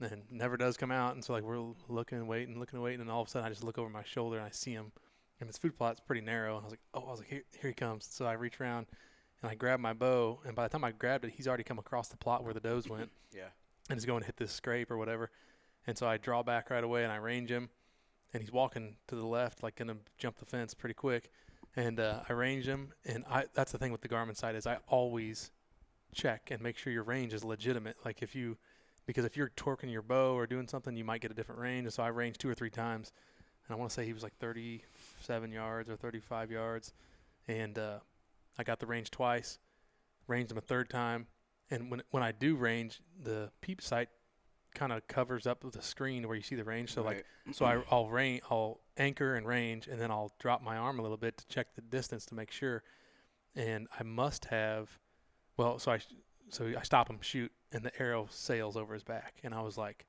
and never does come out. And so like we're looking and waiting, and all of a sudden I just look over my shoulder and I see him, and this food plot's pretty narrow, and I was like here he comes. So I reach around and I grab my bow, and by the time I grabbed it, he's already come across the plot where the does went. Yeah. And he's going to hit this scrape or whatever. And so I draw back right away and I range him, and he's walking to the left, like gonna jump the fence pretty quick. And I range him, and that's the thing with the Garmin sight is I always check and make sure your range is legitimate. Like because if you're torquing your bow or doing something, you might get a different range. And so I ranged 2 or 3 times, and I want to say he was like 37 yards or 35 yards. And I got the range twice, ranged him a third time. And when I do range, the peep sight kind of covers up with the screen where you see the range. So right. I'll anchor and range, and then I'll drop my arm a little bit to check the distance to make sure. And I must have, so I stop him, shoot, and the arrow sails over his back. And I was like,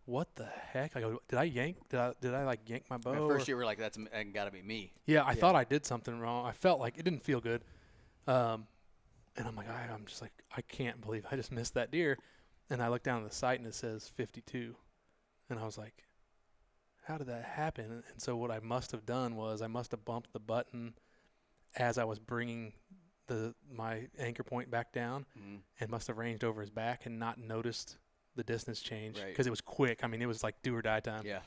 what the heck? I go, did I yank my bow? At first you were like, that's got to be me. Yeah, I thought I did something wrong. I felt like it didn't feel good. And I'm like, I'm just like, I can't believe I just missed that deer. And I look down at the sight and it says 52. And I was like, how did that happen? And so what I must have done was I must have bumped the button as I was bringing my anchor point back down, and must have ranged over his back and not noticed the distance change because it was quick. I mean, it was like do or die time. Yeah.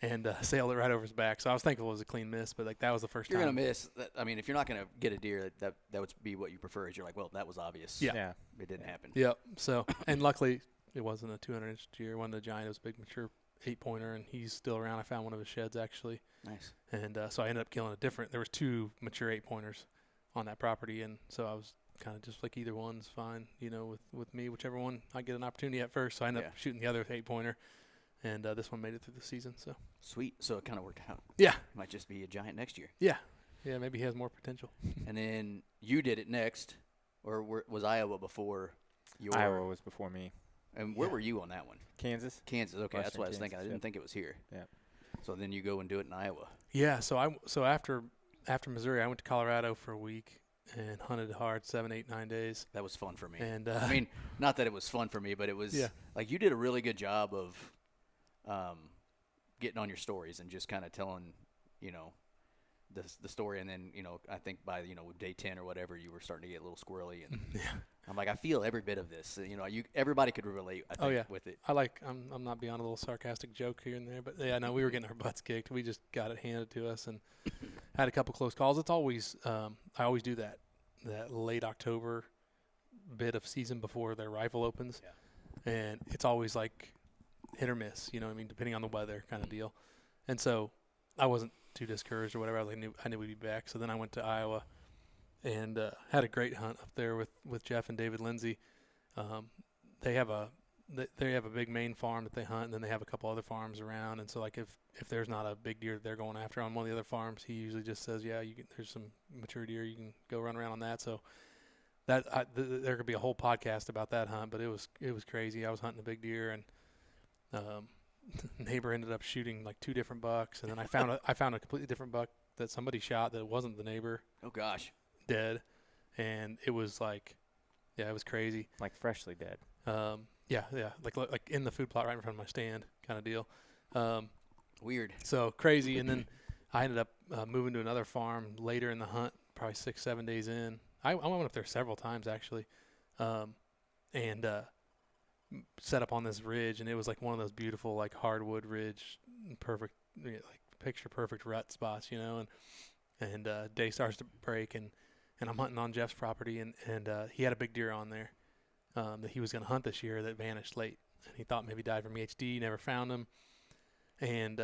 And sailed it right over his back. So I was thankful it was a clean miss, but like that was the first time. You're going to miss. I mean, if you're not going to get a deer, that would be what you prefer. Is you're like, well, that was obvious. Yeah. It didn't happen. Yep. So, and luckily it wasn't a 200-inch deer. It wasn't a giant. It was a big, mature 8-pointer, and he's still around. I found one of his sheds, actually. Nice. And so I ended up killing there was 2 mature 8-pointers on that property, and so I was kind of just like either one's fine, with me, whichever one I get an opportunity at first. So I ended up shooting the other 8-pointer. And this one made it through the season. So sweet. So it kind of worked out. Yeah. Might just be a giant next year. Yeah. Yeah, maybe he has more potential. And then you did it next, or was Iowa before your? Iowa was before me. And where were you on that one? Kansas. Okay, Western that's what I was thinking. I Kansas, didn't think it was here. Yeah. So then you go and do it in Iowa. Yeah. So after Missouri, I went to Colorado for a week and hunted hard 7, 8, 9 days. That was fun for me. And I mean, not that it was fun for me, but it was like you did a really good job of getting on your stories and just kind of telling, the story. And then, I think by, day 10 or whatever, you were starting to get a little squirrely. And I'm like, I feel every bit of this. Everybody could relate, I think, with it. I'm not beyond a little sarcastic joke here and there, but yeah, no, we were getting our butts kicked. We just got it handed to us and had a couple close calls. It's always, I always do that late October bit of season before their rifle opens. Yeah. And it's always like hit or miss, depending on the weather kind of deal. And so I wasn't too discouraged or whatever. I knew we'd be back. So then I went to Iowa and had a great hunt up there with Jeff and David Lindsay. They have a big main farm that they hunt, and then they have a couple other farms around. And so like if there's not a big deer that they're going after on one of the other farms, he usually just says, there's some mature deer, you can go run around on that. So that there could be a whole podcast about that hunt, but it was crazy. I was hunting a big deer, and neighbor ended up shooting like 2 different bucks, and then I found a completely different buck that somebody shot that wasn't the neighbor. Oh gosh, dead. And it was like, it was crazy. Like freshly dead. Yeah, like in the food plot right in front of my stand, kind of deal. Weird. So crazy. And then I ended up moving to another farm later in the hunt, probably 6-7 days in. I went up there several times actually, and set up on this ridge, and it was like one of those beautiful like hardwood ridge, perfect, like picture perfect rut spots, and day starts to break, and I'm hunting on Jeff's property, and he had a big deer on there that he was going to hunt this year that vanished late, and he thought maybe died from EHD, never found him, and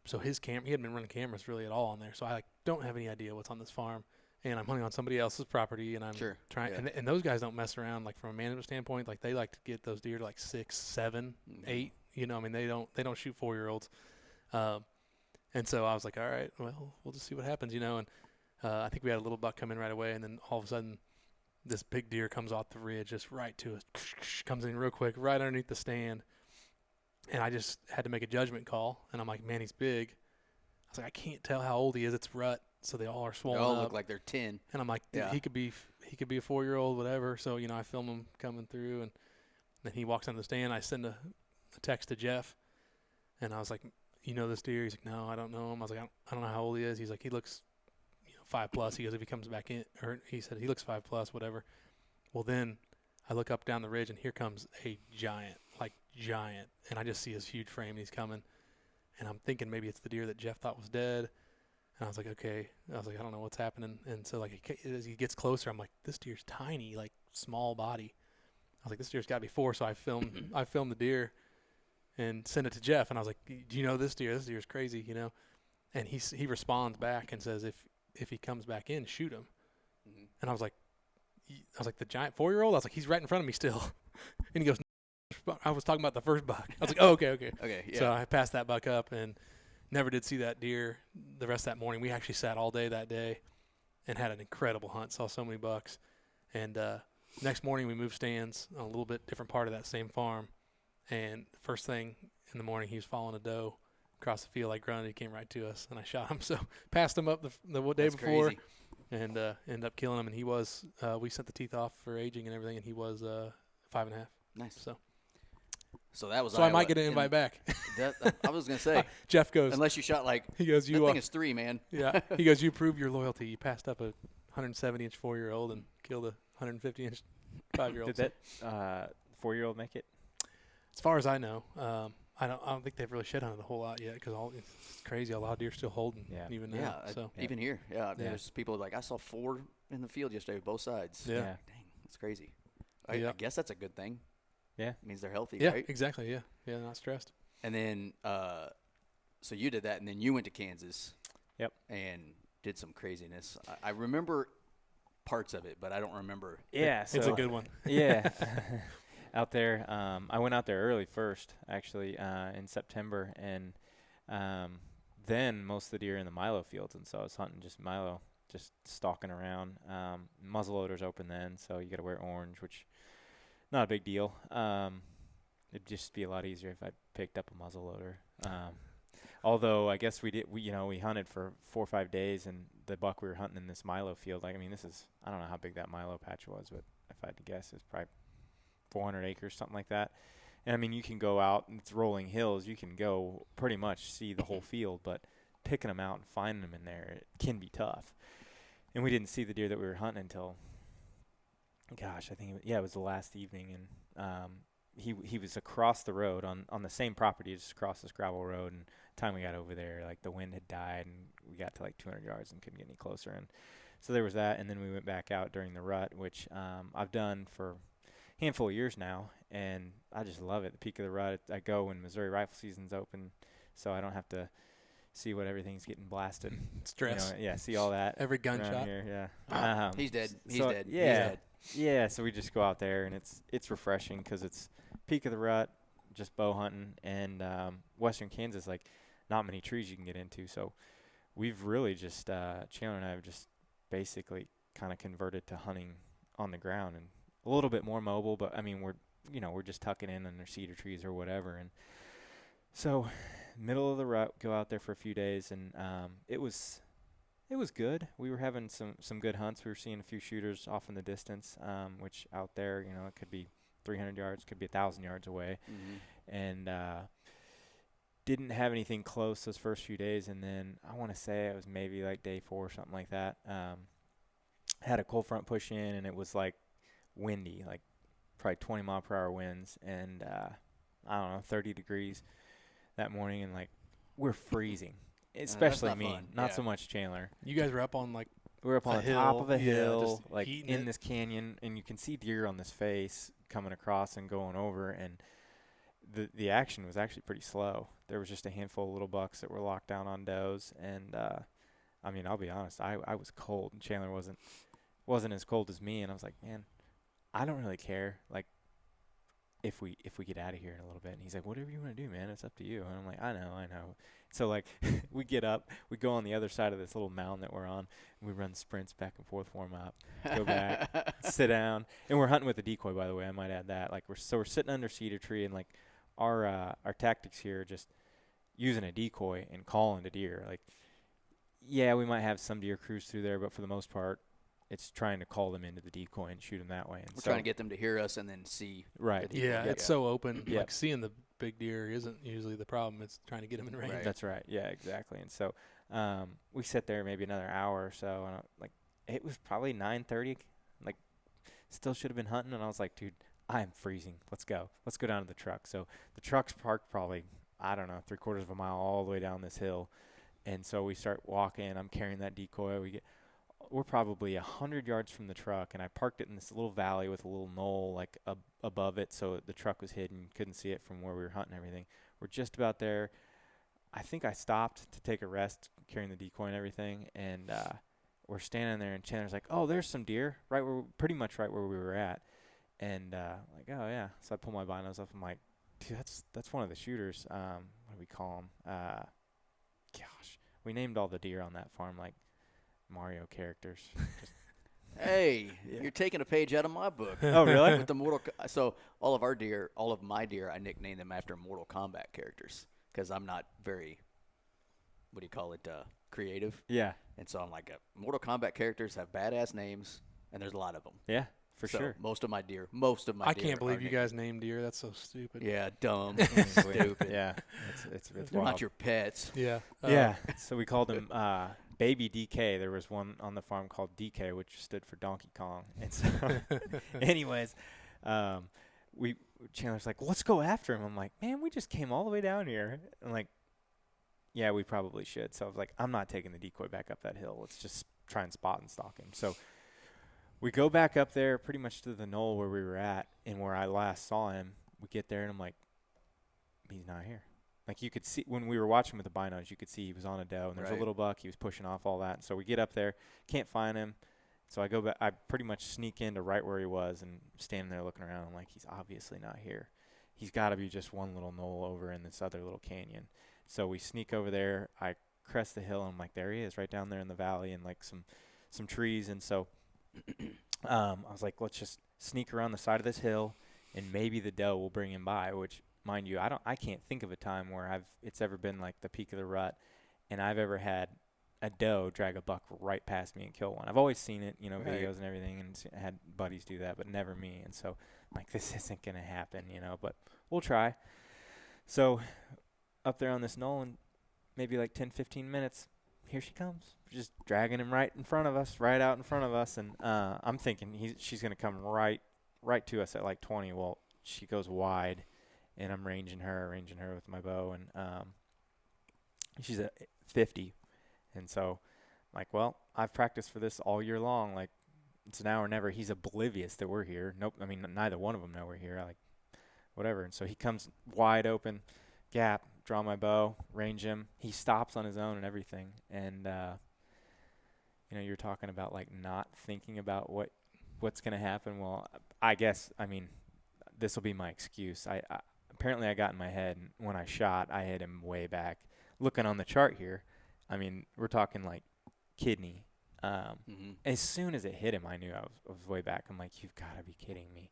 so his he hadn't been running cameras really at all on there, so I don't have any idea what's on this farm. And I'm hunting on somebody else's property, and I'm trying. Yeah. And those guys don't mess around. Like from a management standpoint, like they like to get those deer to like 6, 7, 8. They don't shoot 4-year-olds. And so I was like, all right, well, we'll just see what happens, And I think we had a little buck come in right away, and then all of a sudden, this big deer comes off the ridge, just right to us, comes in real quick, right underneath the stand. And I just had to make a judgment call. And I'm like, man, he's big. I was like, I can't tell how old he is. It's rut, so they all are swollen up. They all up. look like they're 10. And I'm like, he could be a 4-year-old, whatever. So, I film him coming through, and then he walks on the stand. I send a text to Jeff, and I was like, you know this deer? He's like, no, I don't know him. I was like, I don't know how old he is. He's like, he looks 5+. He goes, if he comes back in, or he said he looks 5+, whatever. Well, then I look up down the ridge, and here comes a giant, and I just see his huge frame, and he's coming. And I'm thinking maybe it's the deer that Jeff thought was dead. And I was like, okay. I was like, I don't know what's happening. And so, like, as he gets closer, I'm like, this deer's tiny, like, small body. I was like, this deer's got to be 4. So I filmed the deer and sent it to Jeff. And I was like, do you know this deer? This deer's crazy, And he responds back and says, if he comes back in, shoot him. Mm-hmm. And I was like, the giant 4-year-old? I was like, he's right in front of me still. And he goes, I was talking about the first buck. I was like, oh, okay. Okay, yeah. So I passed that buck up and never did see that deer the rest of that morning. We actually sat all day that day and had an incredible hunt, saw so many bucks. And next morning we moved stands on a little bit different part of that same farm. And first thing in the morning, he was following a doe across the field. I grunted, he came right to us, and I shot him. So passed him up the day That's before. Crazy. And ended up killing him. And he was, we sent the teeth off for aging and everything, and he was 5.5. Nice. So that was. So Iowa. I might get an invite back. I was gonna say. Jeff goes. Unless you shot he goes. That thing is 3, man. Yeah. He goes. You proved your loyalty. You passed up a 170-inch 4-year-old and killed a 150-inch 5-year-old. Did that 4-year-old make it? As far as I know, I don't think they've really shed hunted a whole lot yet because it's crazy. A lot of deer still holding. Yeah. Even now. So even here. Yeah. There's people like I saw 4 in the field yesterday, both sides. Yeah. Dang, that's crazy. I guess that's a good thing. Yeah. It means they're healthy, yeah, right? Exactly. Yeah. Yeah, not stressed. And then, so you did that, and then you went to Kansas. Yep. And did some craziness. I remember parts of it, but I don't remember. Yeah. It's a good one. Yeah. Out there, I went out there early first, actually, in September. And then most of the deer in the Milo fields. And so I was hunting just Milo, just stalking around. Muzzleloader's open then, so you got to wear orange, which not a big deal. It'd just be a lot easier if I picked up a muzzleloader. Although I guess we hunted for 4 or 5 days, and the buck we were hunting in this Milo field, I don't know how big that Milo patch was, but if I had to guess, it's probably 400 acres, something like that. And I mean, you can go out and it's rolling hills. You can go pretty much see the whole field, but picking them out and finding them in there, it can be tough. And we didn't see the deer that we were hunting until, gosh, I think it was the last evening, and he was across the road on the same property, just across this gravel road. And the time we got over there, like the wind had died, and we got to like 200 yards and couldn't get any closer. And so there was that, and then we went back out during the rut, which I've done for a handful of years now, and I just love it. The peak of the rut, I go when Missouri rifle season's open, so I don't have to see what everything's getting blasted. Stress. See all that. Every gunshot. Here, yeah. He's dead. He's so dead. Yeah. He's dead. Yeah, so we just go out there, and it's refreshing because it's peak of the rut, just bow hunting, and western Kansas, like not many trees you can get into. So we've really just Chandler and I have just basically kind of converted to hunting on the ground and a little bit more mobile. But I mean, we're just tucking in under cedar trees or whatever. And so middle of the rut, go out there for a few days, and it was good. We were having some good hunts. We were seeing a few shooters off in the distance, which out there, it could be 300 yards, could be 1,000 yards away. Mm-hmm. And didn't have anything close those first few days. And then I want to say it was maybe like day 4 or something like that. Had a cold front push in, and it was like windy, like probably 20 mile per hour winds. And I don't know, 30 degrees that morning. And like we're freezing. Especially me, not so much Chandler. You guys were up on we're up on the top of a hill, like in this canyon, and you can see deer on this face coming across and going over, and the action was actually pretty slow. There was just a handful of little bucks that were locked down on does, and I mean, I'll be honest, I was cold, and Chandler wasn't as cold as me, and I was like, man, I don't really care. Like, if we get out of here in a little bit. And he's like, whatever you want to do, man, it's up to you. And I'm like, I know. So like we get up, we go on the other side of this little mound that we're on, and we run sprints back and forth, warm up, go back, sit down. And we're hunting with a decoy, by the way, I might add that. Like we're sitting under cedar tree, and like our tactics here are just using a decoy and calling to deer. Like, yeah, we might have some deer cruise through there, but for the most part, it's trying to call them into the decoy and shoot them that way. And we're trying to get them to hear us and then see. Right. Yeah, it's so open. Yep. Like seeing the big deer isn't usually the problem. It's trying to get them in range. Right. That's right. Yeah, exactly. And so we sit there maybe another hour or so, and like it was probably 9:30. Like still should have been hunting, and I was like, dude, I'm freezing. Let's go. Let's go down to the truck. So the truck's parked probably, I don't know, 3/4 of a mile all the way down this hill. And so we start walking. I'm carrying that decoy. We're probably 100 yards from the truck, and I parked it in this little valley with a little knoll like above it, so the truck was hidden. Couldn't see it from where we were hunting and everything. We're just about there. I think I stopped to take a rest carrying the decoy and everything, and we're standing there, and Chandler's like, oh, there's some deer, pretty much right where we were at. And like, oh, yeah. So I pull my binos up. I'm like, dude, that's one of the shooters. What do we call him? Gosh, we named all the deer on that farm like Mario characters. Hey, you're taking a page out of my book. Oh, really? With the so all of my deer, I nicknamed them after Mortal Kombat characters because I'm not very, what do you call it, creative. Yeah. And so I'm like, Mortal Kombat characters have badass names, and there's a lot of them. Yeah, for sure. Most of my deer. I can't believe you guys named deer. That's so stupid. Yeah, dumb. Stupid. Yeah, it's They're wild. not your pets. Yeah. Yeah. So we called him Baby DK. There was one on the farm called DK, which stood for Donkey Kong. And so, anyways, Chandler's like, well, let's go after him. I'm like, man, we just came all the way down here. I'm like, yeah, we probably should. So I was like, I'm not taking the decoy back up that hill. Let's just try and spot and stalk him. So we go back up there pretty much to the knoll where we were at and where I last saw him. We get there, and I'm like, he's not here. Like you could see when we were watching with the binos, you could see he was on a doe, and there's a little buck. He was pushing off all that. And so we get up there, can't find him. So I go back. I pretty much sneak into right where he was and standing there looking around. I'm like, he's obviously not here. He's got to be just one little knoll over in this other little canyon. So we sneak over there. I crest the hill, and I'm like, there he is, right down there in the valley, and like some trees. And so I was like, let's just sneak around the side of this hill, and maybe the doe will bring him by. Which, mind you, I can't think of a time where it's ever been like the peak of the rut, and I've ever had a doe drag a buck right past me and kill one. I've always seen it, videos and everything, and had buddies do that, but never me. And so I'm like, this isn't gonna happen, but we'll try. So up there on this knoll, in maybe like 10-15 minutes, here she comes, just dragging him right in front of us, right out in front of us. And I'm thinking she's going to come right to us at like 20. Well, she goes wide, and I'm ranging her with my bow, and she's at 50. And so I'm like, well, I've practiced for this all year long. Like, it's now or never. He's oblivious that we're here. Nope. I mean, neither one of them know we're here. Like, whatever. And so he comes wide open, gap, draw my bow, range him. He stops on his own and everything. And, you're talking about like not thinking about what's going to happen. Well, I guess, this will be my excuse. Apparently I got in my head, and when I shot, I hit him way back. Looking on the chart here, we're talking like kidney. As soon as it hit him, I knew I was way back. I'm like, you've got to be kidding me.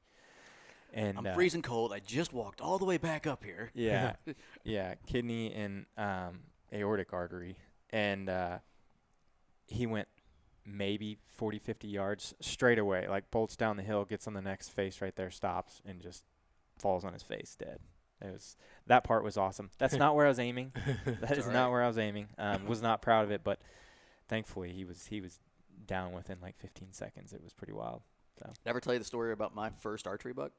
And I'm freezing cold. I just walked all the way back up here. Yeah. Yeah. Kidney and aortic artery. And he went maybe 40, 50 yards straight away, like bolts down the hill, gets on the next face right there, stops, and just falls on his face dead. That part was awesome. That's not where I was aiming. That is not where I was aiming. Was not proud of it, but thankfully he was down within like 15 seconds. It was pretty wild. So. Did I ever tell you the story about my first archery buck?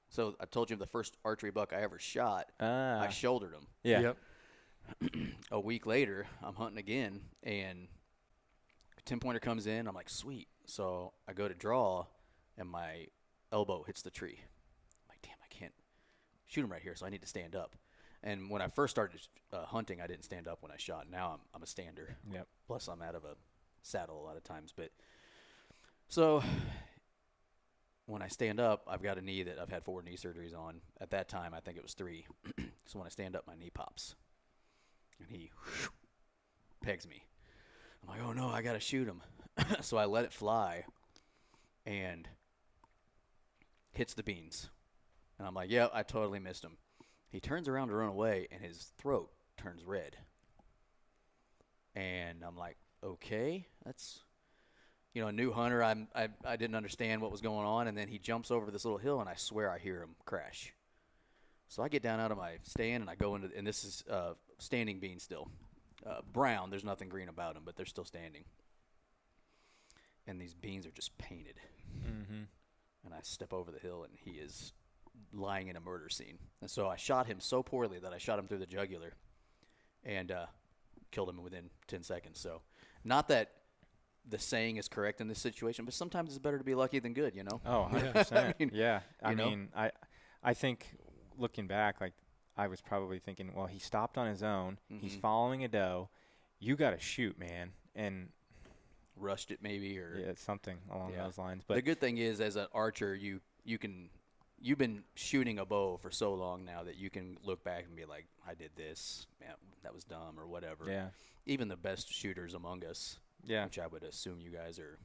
So I told you the first archery buck I ever shot, I shouldered him. Yeah. Yep. A week later, I'm hunting again, and a 10-pointer comes in. I'm like, sweet. So I go to draw, and my elbow hits the tree. I'm like, damn, I can't shoot him right here, so I need to stand up. And when I first started hunting, I didn't stand up when I shot. Now I'm a stander. Yep. Plus, I'm out of a saddle a lot of times. But so when I stand up, I've got a knee that I've had 4 knee surgeries on. At that time, I think it was 3. So when I stand up, my knee pops. And he pegs me. I'm like, oh, no, I got to shoot him. So I let it fly and hits the beans. And I'm like, yeah, I totally missed him. He turns around to run away, and his throat turns red. And I'm like, okay, that's, a new hunter. I didn't understand what was going on. And then he jumps over this little hill, and I swear I hear him crash. So I get down out of my stand, and I go into, and this is standing bean still. Brown, there's nothing green about them, but they're still standing. And these beans are just painted. Mm-hmm. And I step over the hill, and he is lying in a murder scene. And so I shot him so poorly that I shot him through the jugular and killed him within 10 seconds. So not that the saying is correct in this situation, but sometimes it's better to be lucky than good, Oh, 100%. I think looking back, like, I was probably thinking, well, he stopped on his own. Mm-hmm. He's following a doe. You got to shoot, man. And rushed it maybe, or something along those lines. But the good thing is, as an archer, you've been shooting a bow for so long now that you can look back and be like, I did this, man, that was dumb, or whatever. Yeah. Even the best shooters among us, which I would assume you guys are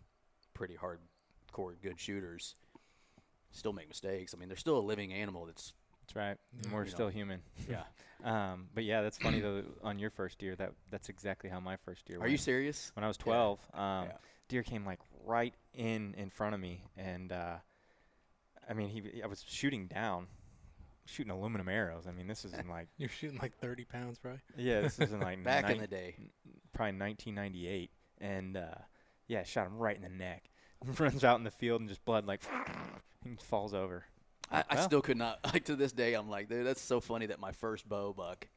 pretty hardcore good shooters, still make mistakes. I mean, they're still a living animal. That's right. We're still human. Yeah. But yeah, that's funny though. On your first deer, that's exactly how my first deer went. Are you serious? When I was 12, deer came like right in front of me, and I mean, I was shooting aluminum arrows. I mean, this is in like you're shooting like 30 pounds, probably. Yeah, this is in like back in the day, probably 1998, and shot him right in the neck. Runs out in the field and just blood like he falls over. I still could not, like, to this day, I'm like, dude, that's so funny that my first bow buck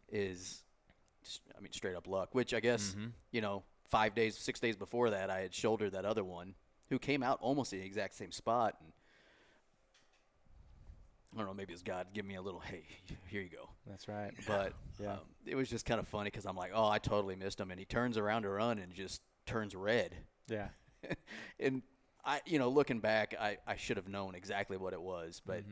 is, straight up luck, which I guess, 6 days before that, I had shouldered that other one who came out almost in the exact same spot. And I don't know, maybe it's God giving me a little, hey, here you go. That's right. But it was just kind of funny because I'm like, oh, I totally missed him. And he turns around to run and just turns red. Yeah. And looking back, I should have known exactly what it was, but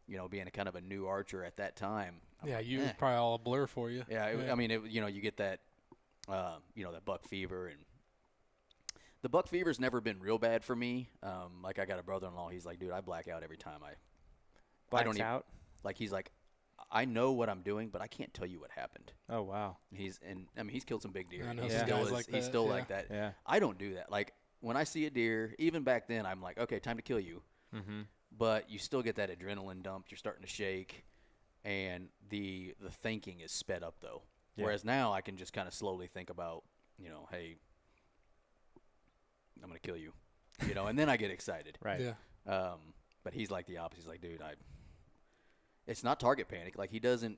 being a kind of a new archer at that time. You was probably all a blur for you. Yeah. I mean, you get that, that buck fever, and the buck fever's never been real bad for me. Like, I got a brother-in-law. He's like, dude, I black out every time I don't even, like, he's like, I know what I'm doing, but I can't tell you what happened. Oh, wow. He's killed some big deer. I know he's still like that. Yeah. I don't do that. Like, when I see a deer, even back then, I'm like, okay, time to kill you. Mm-hmm. But you still get that adrenaline dump. You're starting to shake, and the thinking is sped up, though. Yeah. Whereas now I can just kind of slowly think about, hey, I'm going to kill you, and then I get excited. Right. Yeah. But he's like the opposite. He's like, dude, it's not target panic. Like, he doesn't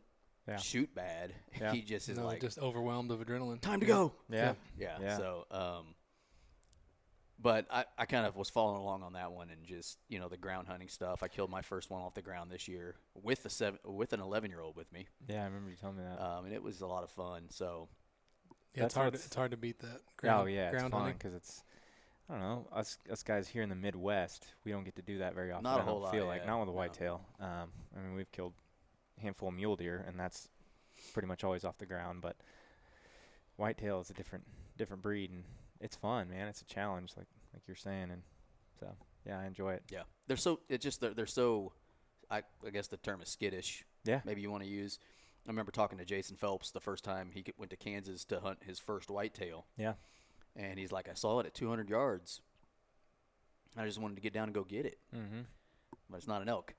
shoot bad. Yeah. He just is just overwhelmed of adrenaline. Time to go. Yeah. So, but I kind of was following along on that one, and just, the ground hunting stuff. I killed my first one off the ground this year with an 11-year-old with me. Yeah, I remember you telling me that. And it was a lot of fun. So yeah, it's hard to beat that. Ground it's fun hunting, because it's, I don't know, us guys here in the Midwest, we don't get to do that very often. Not a whole lot. Not with a whitetail. I mean, we've killed a handful of mule deer, and that's pretty much always off the ground. But whitetail is a different breed, and it's fun, man. It's a challenge, like you're saying, and so I enjoy it. Yeah, they're so I guess the term is skittish. Yeah, maybe you want to use. I remember talking to Jason Phelps the first time he went to Kansas to hunt his first whitetail. Yeah, and he's like, I saw it at 200 yards. I just wanted to get down and go get it. Mm-hmm. But it's not an elk.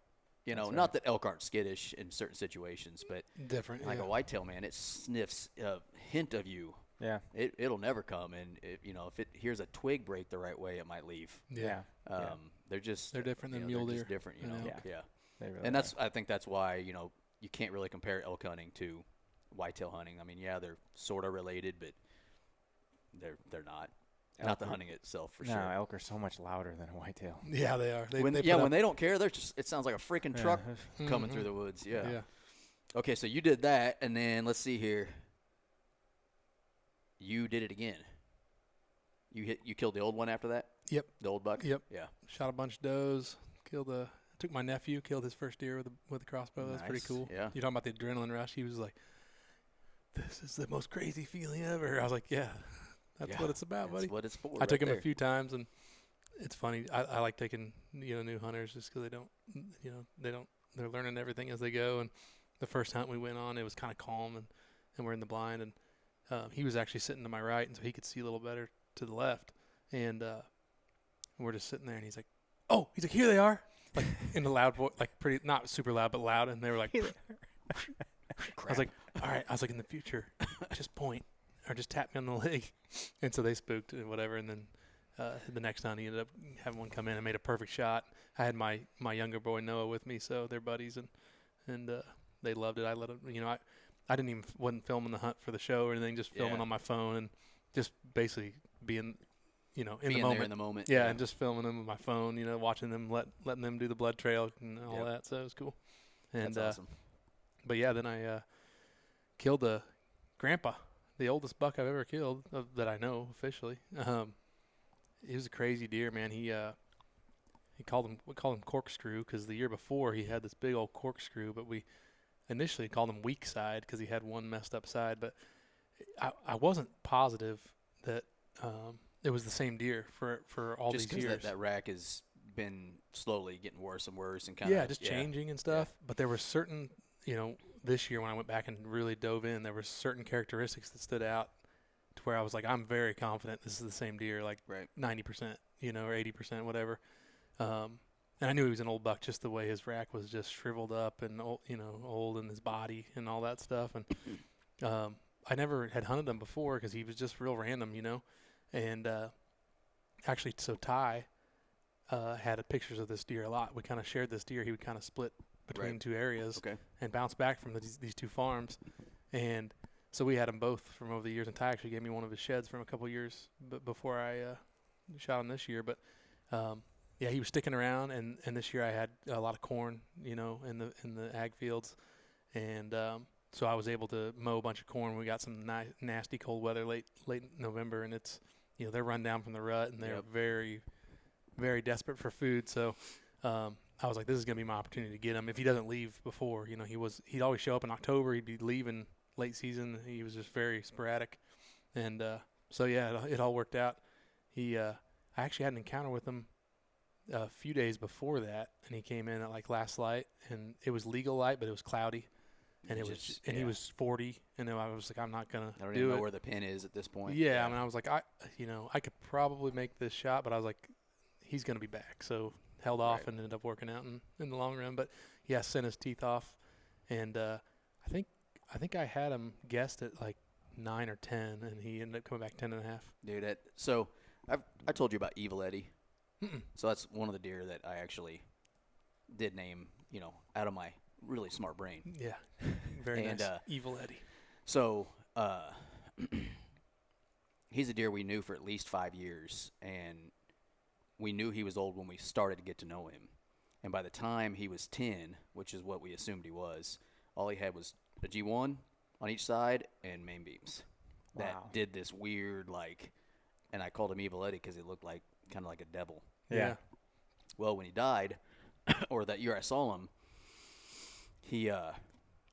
That's right. Not that elk aren't skittish in certain situations, but different. Like a whitetail, man, it sniffs a hint of you. Yeah, it'll never come, and if it hears a twig break the right way, it might leave. Yeah. They're different than mule deer. Just different, Yeah. Really and I think that's why you can't really compare elk hunting to whitetail hunting. I mean, they're sort of related, but they're not. Not the hunting itself, for sure. No, elk are so much louder than a whitetail. Yeah, they are. When they don't care, it sounds like a freaking truck coming through the woods. Yeah. Okay, so you did that, and then let's see here. You did it again. You killed the old one after that? Yep. The old buck? Yep. Yeah. Shot a bunch of does, took my nephew, killed his first deer with a crossbow. That's pretty cool. Yeah. You're talking about the adrenaline rush. He was like, "This is the most crazy feeling ever." I was like, "Yeah, that's what it's about, buddy." That's what it's for. I took him a few times, and it's funny. I like taking new hunters just because they're learning everything as they go. And the first hunt we went on, it was kind of calm, and we're in the blind, and he was actually sitting to my right, and so he could see a little better to the left. And we're just sitting there, and he's like, "Here they are!" Like in a loud voice, like pretty not super loud, but loud. And they were like, I was like, "All right." I was like, "In the future, just point or just tap me on the leg." And so they spooked and whatever. And then the next time he ended up having one come in and made a perfect shot. I had my younger boy Noah with me, so they're buddies, and they loved it. I let them, I wasn't filming the hunt for the show or anything, just filming on my phone and just basically being, in the moment. Yeah, and just filming them with my phone, watching them, letting them do the blood trail and all that. So it was cool. And, that's awesome. But yeah, then I killed a grandpa, the oldest buck I've ever killed that I know officially. He was a crazy deer, man. We called him Corkscrew because the year before he had this big old corkscrew, but we initially called him Weak Side because he had one messed up side. But I wasn't positive that it was the same deer for all these years. Just that rack has been slowly getting worse and worse and kind of changing and stuff. Yeah. But there were certain, this year when I went back and really dove in, there were certain characteristics that stood out to where I was like, I'm very confident this is the same deer, like 90%, or 80%, whatever. And I knew he was an old buck just the way his rack was just shriveled up and old in his body and all that stuff. And I never had hunted him before because he was just real random, And actually, so Ty had pictures of this deer a lot. We kind of shared this deer. He would kind of split between two areas and bounce back from these two farms. And so we had them both from over the years. And Ty actually gave me one of his sheds from a couple of years before I shot him this year. But he was sticking around. And this year I had a lot of corn, in the ag fields. And so I was able to mow a bunch of corn. We got some nasty cold weather late November, and it's they're run down from the rut, and they're very, very desperate for food. So I was like, this is gonna be my opportunity to get him. If he doesn't leave before, he'd always show up in October. He'd be leaving late season. He was just very sporadic, and it all worked out. I actually had an encounter with him a few days before that, and he came in at like last light, and it was legal light, but it was cloudy. And he was 40, and I was like, I'm not gonna. I don't even know where the pin is at this point. Yeah, I mean, I was like, I could probably make this shot, but I was like, he's gonna be back. So held off and ended up working out in the long run. But sent his teeth off, and I think I had him guessed at like 9 or 10, and he ended up coming back 10.5. Dude, so I told you about Evil Eddie. Mm-mm. So that's one of the deer that I actually did name, out of my really smart brain. Yeah, very nice. Evil Eddie. So he's a deer we knew for at least 5 years, and we knew he was old when we started to get to know him. And by the time he was 10, which is what we assumed he was, all he had was a G1 on each side and main beams. Wow. That did this weird, and I called him Evil Eddie because he looked like kind of like a devil. Yeah. Well, when he died, or that year I saw him, he,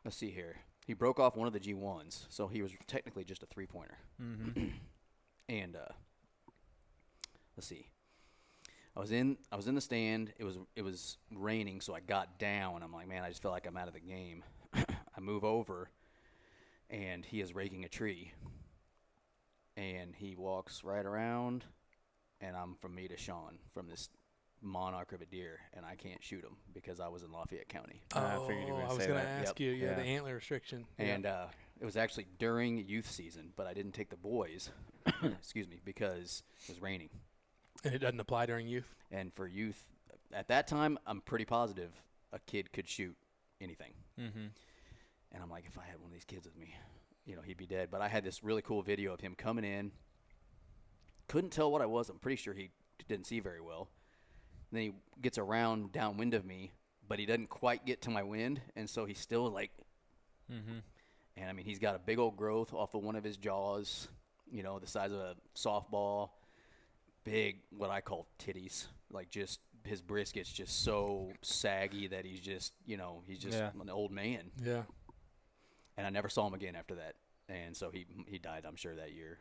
let's see here. He broke off one of the G1s, so he was technically just a 3-pointer. Mm-hmm. And let's see. I was in the stand. It was raining, so I got down. I'm like, man, I just feel like I'm out of the game. I move over, and he is raking a tree. And he walks right around, and I'm from me to Shawn from this monarch of a deer, and I can't shoot him because I was in Lafayette County. I was going to ask you. Yeah, the antler restriction. And it was actually during youth season, but I didn't take the boys, excuse me, because it was raining. And it doesn't apply during youth? And for youth, at that time, I'm pretty positive a kid could shoot anything. Mm-hmm. And I'm like, if I had one of these kids with me, he'd be dead. But I had this really cool video of him coming in. Couldn't tell what I was. I'm pretty sure he didn't see very well. And then he gets around downwind of me, but he doesn't quite get to my wind, and so he's still like, and I mean, he's got a big old growth off of one of his jaws, the size of a softball, big, what I call titties, like just his brisket's just so saggy that he's just an old man. Yeah. And I never saw him again after that. And so he died, I'm sure, that year.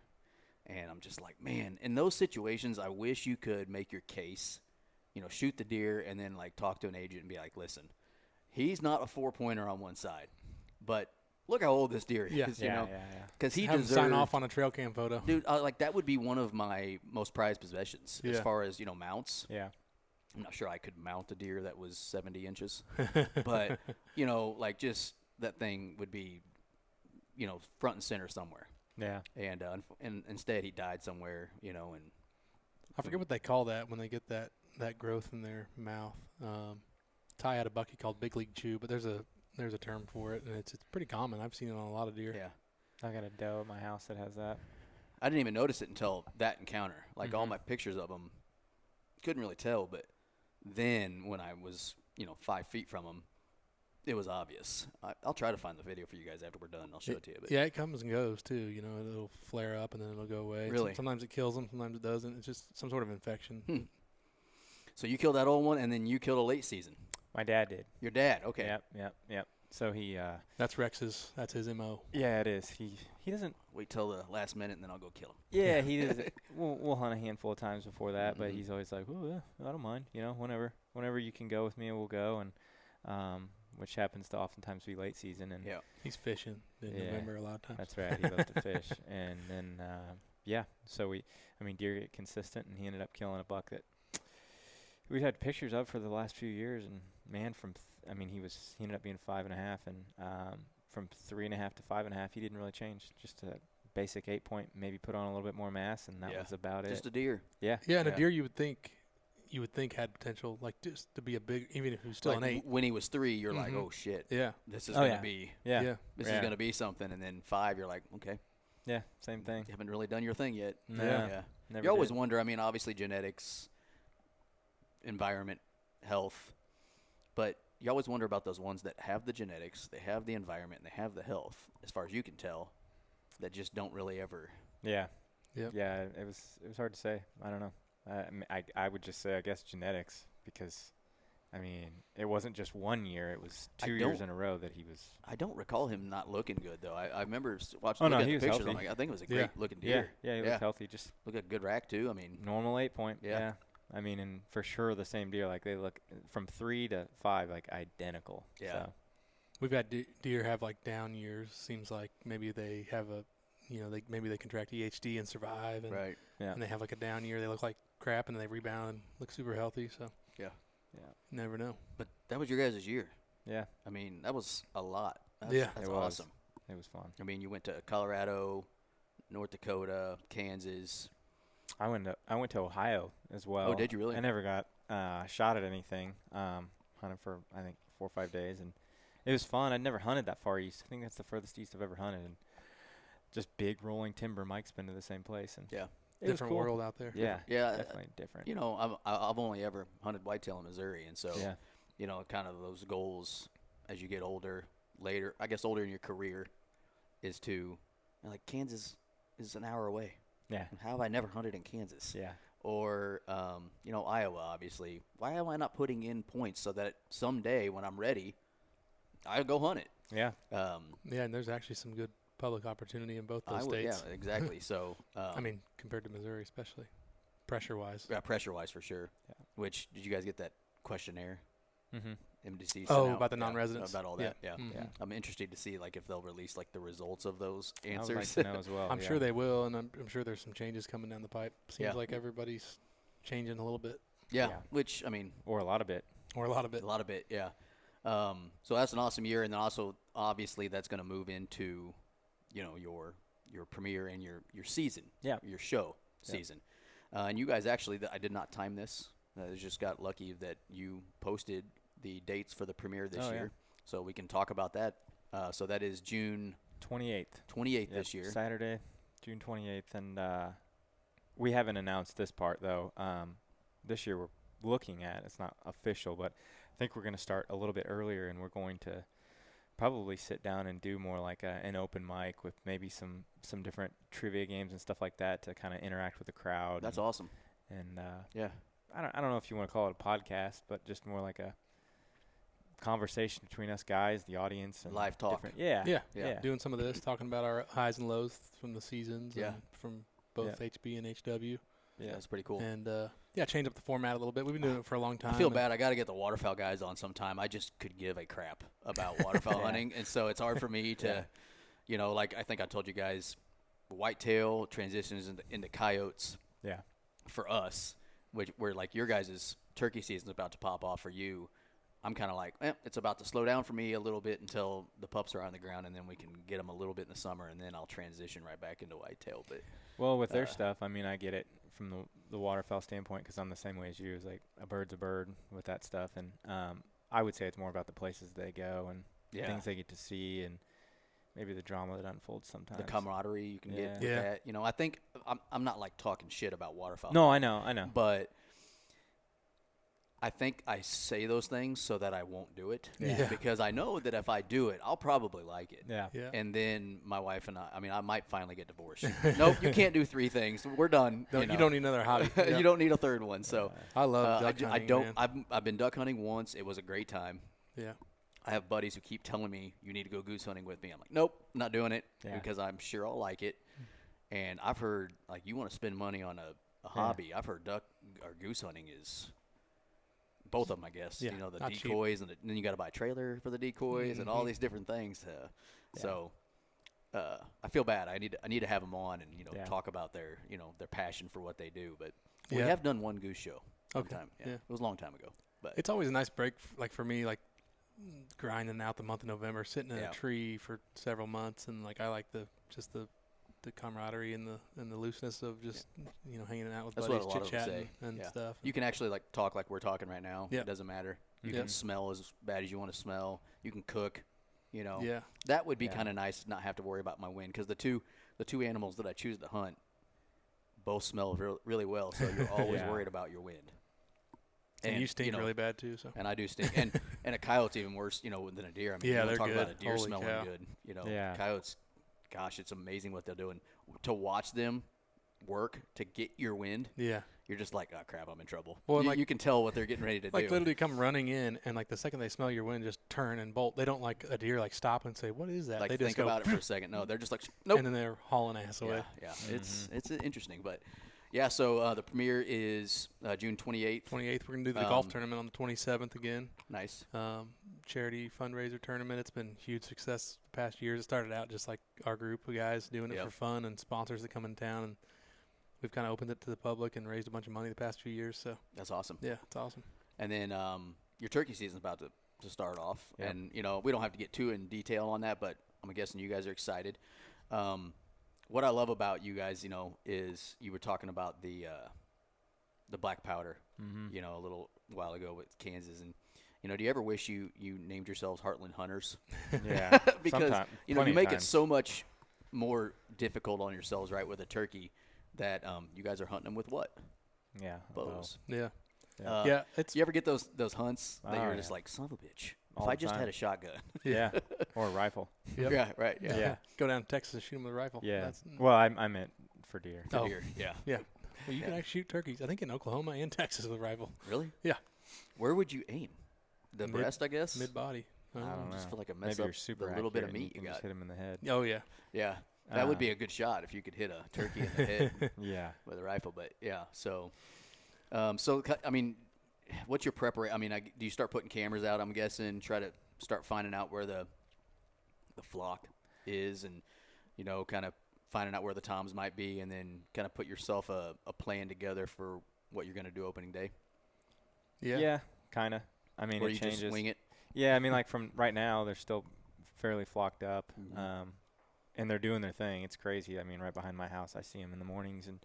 And I'm just like, man, in those situations, I wish you could make your case, shoot the deer and then like talk to an agent and be like, listen, he's not a 4-pointer on one side, but look how old this deer is, because he deserves sign off on a trail cam photo, dude. Like that would be one of my most prized possessions as far as mounts. Yeah, I'm not sure I could mount a deer that was 70 inches, but like just that thing would be, front and center somewhere. Yeah, and instead he died somewhere, and I forget what they call that when they get that growth in their mouth. Ty had a bucky called Big League Chew, but there's a term for it, and it's pretty common. I've seen it on a lot of deer. Yeah, I got a doe at my house that has that. I didn't even notice it until that encounter. Like all my pictures of them, couldn't really tell, but then when I was 5 feet from them, it was obvious. I'll try to find the video for you guys after we're done. I'll show it to you. But yeah, it comes and goes too. It'll flare up and then it'll go away. Really? Sometimes it kills them, sometimes it doesn't. It's just some sort of infection. So you killed that old one, and then you killed a late season. My dad did. Your dad, okay. Yep. So he. That's Rex's. That's his MO. Yeah, it is. He doesn't wait till the last minute, and then I'll go kill him. Yeah, he does. We'll hunt a handful of times before that, but he's always like, "Oh yeah, I don't mind. Whenever you can go with me, we'll go." And which happens to oftentimes be late season. And he's fishing in November a lot of times. That's right. He loves to fish, and then so deer get consistent, and he ended up killing a buck that we'd had pictures of for the last few years, and man, he ended up being 5.5, and from 3.5 to 5.5, he didn't really change. Just a basic 8-point, maybe put on a little bit more mass, and that was about it. Just a deer. Yeah, and a deer you would think had potential, like just to be a big, even if he was still like an 8. When he was 3, you're like, oh shit, this is gonna be, this is gonna be something. And then 5, you're like, okay, same thing. You haven't really done your thing yet. Never you always wonder. Obviously genetics, environment, health, but you always wonder about those ones that have the genetics, they have the environment, and they have the health, as far as you can tell, that just don't really ever. Yeah. It was hard to say. I don't know. I would just say, I guess, genetics, because, it wasn't just 1 year. It was 2 years in a row that he was. I don't recall him not looking good, though. I remember watching the pictures. I'm like, I think it was a great-looking deer. Yeah, he looked healthy. Just look at good rack, too. Normal 8-point. Yeah. And for sure the same deer. Like, they look from 3 to 5, like, identical. Yeah. So. We've had deer have, like, down years. Seems like maybe they have maybe they contract EHD and survive. And, right. Yeah. And they have, like, a down year. They look like crap, and then they rebound and look super healthy. So. Yeah. Never know. But that was your guys' year. Yeah. That was a lot. That's awesome. It was fun. You went to Colorado, North Dakota, Kansas. I went to Ohio as well. Oh, did you really? I never got shot at anything. Hunted for, I think, 4 or 5 days, and it was fun. I'd never hunted that far east. I think that's the furthest east I've ever hunted, and just big rolling timber. Mike's been to the same place, and it different was cool. world out there. Yeah, definitely different. I've only ever hunted whitetail in Missouri, and so kind of those goals as you get older, later in your career, is to Kansas is an hour away. Yeah. How have I never hunted in Kansas? Yeah. Or Iowa, obviously. Why am I not putting in points so that someday when I'm ready, I'll go hunt it? Yeah. And there's actually some good public opportunity in both those states. Yeah, exactly. So compared to Missouri, especially pressure-wise. Yeah, pressure-wise for sure. Yeah. Which, did you guys get that questionnaire? Mm-hmm. MDC. About the non-residents. About all that. Yeah. Mm-hmm. I'm interested to see if they'll release the results of those answers. I would like to know as well. I'm sure they will, and I'm sure there's some changes coming down the pipe. Seems like everybody's changing a little bit. Yeah. Which or a lot of it. Or a lot of it. A lot of it. Yeah. So that's an awesome year, and then also obviously that's going to move into, your premiere and your season. Yeah. Your show season. And you guys actually, I did not time this. I just got lucky that you posted the dates for the premiere this year, so we can talk about that. So that is June 28th. 28th this year. Saturday, June 28th, and we haven't announced this part though. This year we're looking at, it's not official, but I think we're going to start a little bit earlier, and we're going to probably sit down and do more like an open mic with maybe some different trivia games and stuff like that to kind of interact with the crowd. That's awesome. And I don't know if you want to call it a podcast, but just more like a conversation between us guys, the audience, and live talk. Yeah. Doing some of this, talking about our highs and lows from the seasons, and from both HB and HW. Yeah, that's pretty cool. And change up the format a little bit. We've been doing it for a long time. I feel bad. I got to get the waterfowl guys on sometime. I just could give a crap about waterfowl hunting, and so it's hard for me to, like I think I told you guys, whitetail transitions into coyotes. Yeah. For us, where like your guys' turkey season's about to pop off for you. I'm kind of like, it's about to slow down for me a little bit until the pups are on the ground, and then we can get them a little bit in the summer, and then I'll transition right back into whitetail. But with their stuff, I mean, I get it from the waterfowl standpoint because I'm the same way as you. It's like a bird's a bird with that stuff, and I would say it's more about the places they go and things they get to see, and maybe the drama that unfolds sometimes. The camaraderie you can get with that. I think I'm not like talking shit about waterfowl. No, I know. But I think I say those things so that I won't do it. Yeah. Because I know that if I do it, I'll probably like it. Yeah. And then my wife and I might finally get divorced. Nope, you can't do 3 things. We're done. No, you don't need another hobby. You don't need a third one. So I love duck hunting, man. I've been duck hunting once. It was a great time. Yeah. I have buddies who keep telling me you need to go goose hunting with me. I'm like, nope, not doing it because I'm sure I'll like it. And I've heard like you want to spend money on a hobby. I've heard duck or goose hunting is both of them, I guess. Yeah, the decoys and then you got to buy a trailer for the decoys and all these different things. So I feel bad. I need to have them on and talk about their their passion for what they do. But we have done one goose show. Time. Yeah. It was a long time ago. But it's always a nice break, like for me, like grinding out the month of November, sitting in a tree for several months, and like I like the camaraderie and the looseness of just hanging out with buddies, chit-chatting and stuff. You can actually like talk like we're talking right now. Yeah. It doesn't matter. You can smell as bad as you want to smell. You can cook. Yeah. That would be kind of nice to not have to worry about my wind, because the two animals that I choose to hunt both smell really well, so you're always worried about your wind. And you stink really bad too. So. And I do stink. And a coyote's even worse, than a deer. I mean, they're talk good. about a deer Holy smelling cow. good. Coyotes, gosh, it's amazing what they're doing. To watch them work to get your wind, you're just like, oh crap, I'm in trouble. Well, you can tell what they're getting ready to do. Like literally come running in, and like the second they smell your wind, just turn and bolt. They don't like a deer like stop and say, what is that? Like they think just go, about it for a second. No, they're just like, nope. And then they're hauling ass away. Yeah. It's interesting, but. Yeah, so the premiere is June 28th. 28th, we're going to do the golf tournament on the 27th again. Nice. Charity fundraiser tournament. It's been a huge success the past years. It started out just like our group of guys doing it for fun and sponsors that come in town. And we've kind of opened it to the public and raised a bunch of money the past few years. So that's awesome. Yeah, it's awesome. And then your turkey season's about to start off. Yep. And, we don't have to get too in detail on that, but I'm guessing you guys are excited. What I love about you guys, is you were talking about the black powder, a little while ago with Kansas. And, do you ever wish you named yourselves Heartland Hunters? Yeah. Because, you make it so much more difficult on yourselves, right, with a turkey that you guys are hunting them with what? Yeah. Bows. Yeah. You ever get those hunts that you're just like, son of a bitch? If I just had a shotgun. Yeah. Or a rifle. Yep. Yeah, right. Yeah. Go down to Texas and shoot them with a rifle. Yeah. Well, I meant for deer. For deer, yeah. Yeah. Well, you can actually shoot turkeys, I think, in Oklahoma and Texas with a rifle. Really? Yeah. Where would you aim? The breast, I guess? Mid-body. I don't know. Just feel like a mess Maybe up you're super the little bit of accurate meat and you got. just hit him in the head. Oh, yeah. Yeah. That would be a good shot if you could hit a turkey in the head with a rifle. But, yeah, so I mean, what's your preparation? I mean, do you start putting cameras out, I'm guessing, try to start finding out where the flock is and, kind of finding out where the toms might be, and then kind of put yourself a plan together for what you're going to do opening day? Yeah, kind of. I mean, or it you changes. Just wing it? Yeah, I mean, like from right now, they're still fairly flocked up, and they're doing their thing. It's crazy. I mean, right behind my house, I see them in the mornings and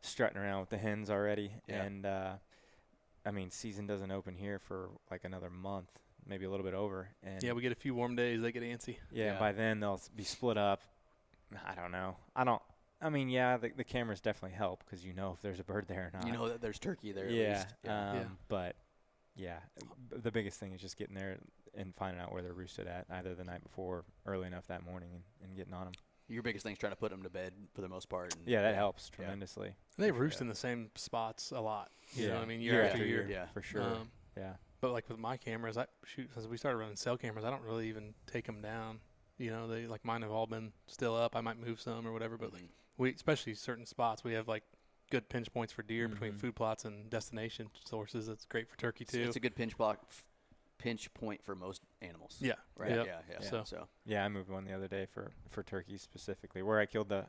strutting around with the hens already. Yeah. And, I mean, season doesn't open here for like another month, maybe a little bit over. And we get a few warm days. They get antsy. Yeah, by then they'll be split up. I don't know. I mean, the cameras definitely help because if there's a bird there or not. You know that there's turkey there at least. But, the biggest thing is just getting there and finding out where they're roosted at, either the night before or early enough that morning and getting on them. Your biggest thing's trying to put them to bed for the most part. And, yeah, that helps tremendously. Yeah. They roost in the same spots a lot. You know what I mean? Year after year. Yeah, for sure. Yeah. But like with my cameras, since we started running cell cameras, I don't really even take them down. You know, they like mine have all been still up. I might move some or whatever, but like we, especially certain spots, we have like good pinch points for deer between food plots and destination sources. That's great for turkey too. It's a good pinch point for most animals. Yeah. Right. Yep. Yeah. So. Yeah, I moved one the other day for turkeys specifically. Where I killed the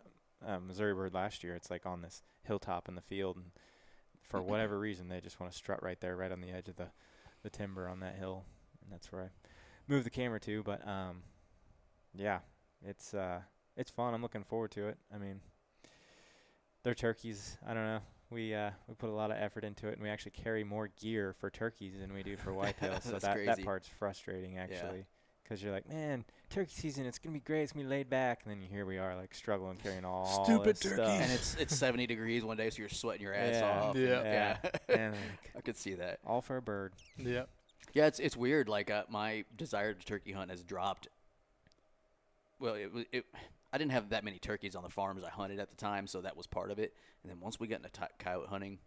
Missouri bird last year, it's like on this hilltop in the field, and for whatever reason, they just want to strut right there, right on the edge of the timber on that hill, and that's where I moved the camera to. But yeah, it's fun. I'm looking forward to it. I mean, they're turkeys. I don't know. We put a lot of effort into it, and we actually carry more gear for turkeys than we do for whitetail. So that part's frustrating, actually, because you're like, man, turkey season, it's going to be great. It's going to be laid back. And then here we are, like, struggling carrying all stupid this turkeys. stuff. And it's 70 degrees one day, so you're sweating your ass off. Yeah. And like, I could see that. All for a bird. Yep. Yeah, it's weird. Like, my desire to turkey hunt has dropped. Well, I didn't have that many turkeys on the farms I hunted at the time, so that was part of it. And then once we got into coyote hunting,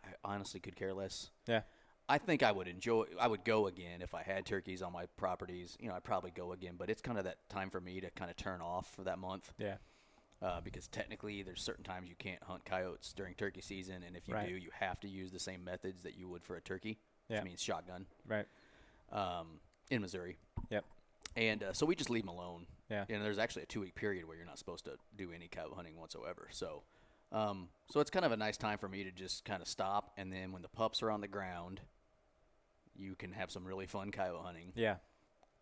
I honestly could care less. Yeah. I think I would go again if I had turkeys on my properties. You know, I'd probably go again, but it's kind of that time for me to kind of turn off for that month. Yeah. Because technically there's certain times you can't hunt coyotes during turkey season, and if you do, you have to use the same methods that you would for a turkey, which means shotgun. Right. In Missouri. Yep. And so we just leave them alone. Yeah. And there's actually a 2-week period where you're not supposed to do any coyote hunting whatsoever. So so it's kind of a nice time for me to just kind of stop, and then when the pups are on the ground, you can have some really fun coyote hunting. Yeah.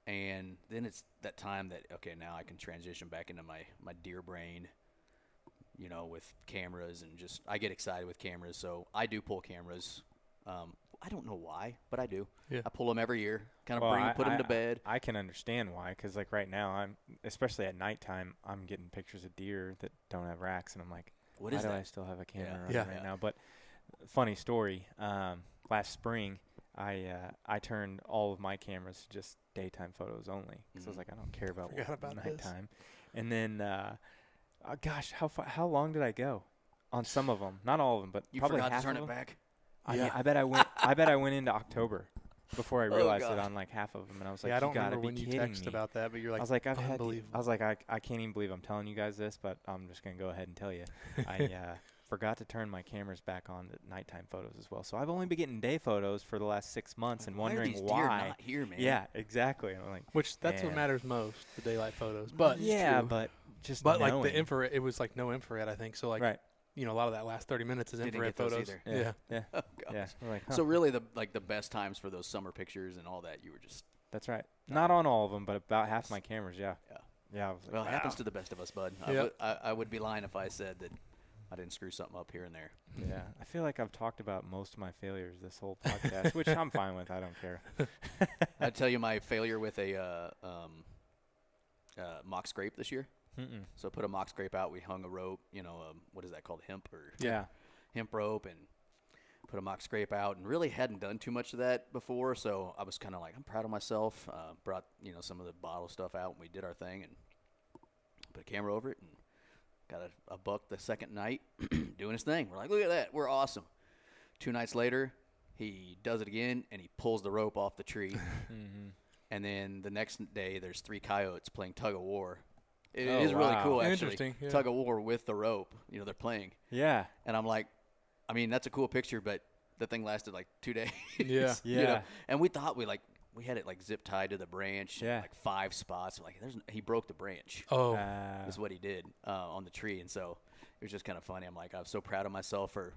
And then it's that time that, okay, now I can transition back into my deer brain, you know, with cameras, and just I get excited with cameras. So I do pull cameras. I don't know why, but I do. Yeah. I pull them every year, kind of put them to bed. I can understand why, because like right now, especially at nighttime, I'm getting pictures of deer that don't have racks, and I'm like, why do I still have a camera right now? But funny story, last spring, I turned all of my cameras to just daytime photos only, because I was like, I don't care about nighttime. And then, gosh, how long did I go on some of them? Not all of them, but you probably forgot half to turn of it them. back. I bet I went into October before I realized it on like half of them, and I was like, I don't remember when you texted about that, but you're like, I was like, I can't even believe I'm telling you guys this, but I'm just gonna go ahead and tell you, I forgot to turn my cameras back on to nighttime photos as well. So I've only been getting day photos for the last 6 months, and wondering why. Deer not here, man? Yeah, exactly. And I'm like, that's what matters most, the daylight photos. But but like the infrared, it was like no infrared, I think. So like. Right. You know, a lot of that last 30 minutes is infrared photos. Yeah. Yeah. Oh, gosh. Yeah. Like, So really, the best times for those summer pictures and all that, you were just. That's right. Not on all of them, but about half my cameras. Yeah. Yeah. I was like, well, it happens to the best of us, bud. Yep. I would be lying if I said that I didn't screw something up here and there. Yeah. I feel like I've talked about most of my failures this whole podcast, which I'm fine with. I don't care. I'd tell you my failure with a mock scrape this year. So put a mock scrape out. We hung a rope, you know, what is that called, hemp rope, and put a mock scrape out, and really hadn't done too much of that before. So I was kind of like, I'm proud of myself. Brought, you know, some of the bottle stuff out, and we did our thing, and put a camera over it, and got a buck the second night doing his thing. We're like, look at that, we're awesome. 2 nights later, he does it again, and he pulls the rope off the tree. And then the next day, there's 3 coyotes playing tug of war. It is really cool, actually. Interesting. Yeah. Tug of war with the rope. You know, they're playing. Yeah. And I'm like, I mean, that's a cool picture, but the thing lasted like 2 days. Yeah. You know? And we thought we had it like zip tied to the branch. Yeah. Like 5 spots. Like he broke the branch. Oh. Is what he did on the tree. And so it was just kind of funny. I'm like, I was so proud of myself for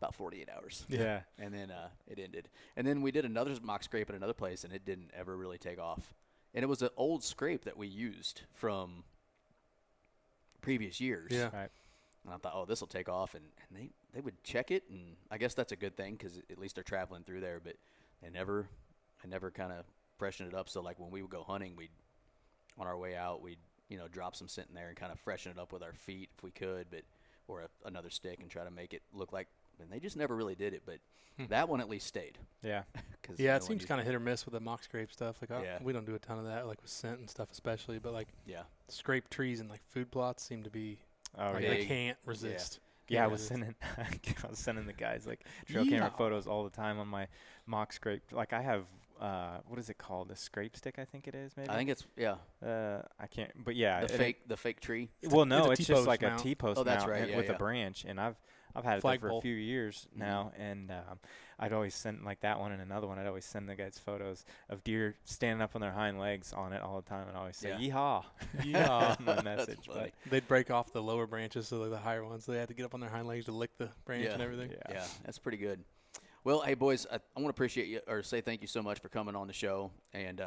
about 48 hours. Yeah. And then it ended. And then we did another mock scrape at another place, and it didn't ever really take off. And it was an old scrape that we used from previous years. Yeah. Right. And I thought, oh, this will take off, and they would check it, and I guess that's a good thing because at least they're traveling through there. But they never kind of freshen it up. So like when we would go hunting, on our way out, we'd drop some scent in there and kind of freshen it up with our feet if we could. But or another stick and try to make it look like. And they just never really did it, but that one at least stayed. Yeah. Yeah, it seems kind of hit or miss with the mock scrape stuff. Like we don't do a ton of that, like with scent and stuff especially. But like scrape trees and like food plots seem to be they can't resist. Yeah, I was sending the guys like trail camera photos all the time on my mock scrape. Like I have what is it called? A scrape stick, I think it is. Maybe I think it's I can't, but yeah, the fake tree. Well, no, it's just like mount. a T-post mount with a branch, and I've had it there for a few years now, and I'd always send like that one and another one. I'd always send the guys photos of deer standing up on their hind legs on it all the time, and I always say "Yeehaw!" Yeehaw! My message. But they'd break off the lower branches, so the higher ones, they had to get up on their hind legs to lick the branch and everything. Yeah, that's pretty good. Well, hey boys, I want to appreciate you or say thank you so much for coming on the show and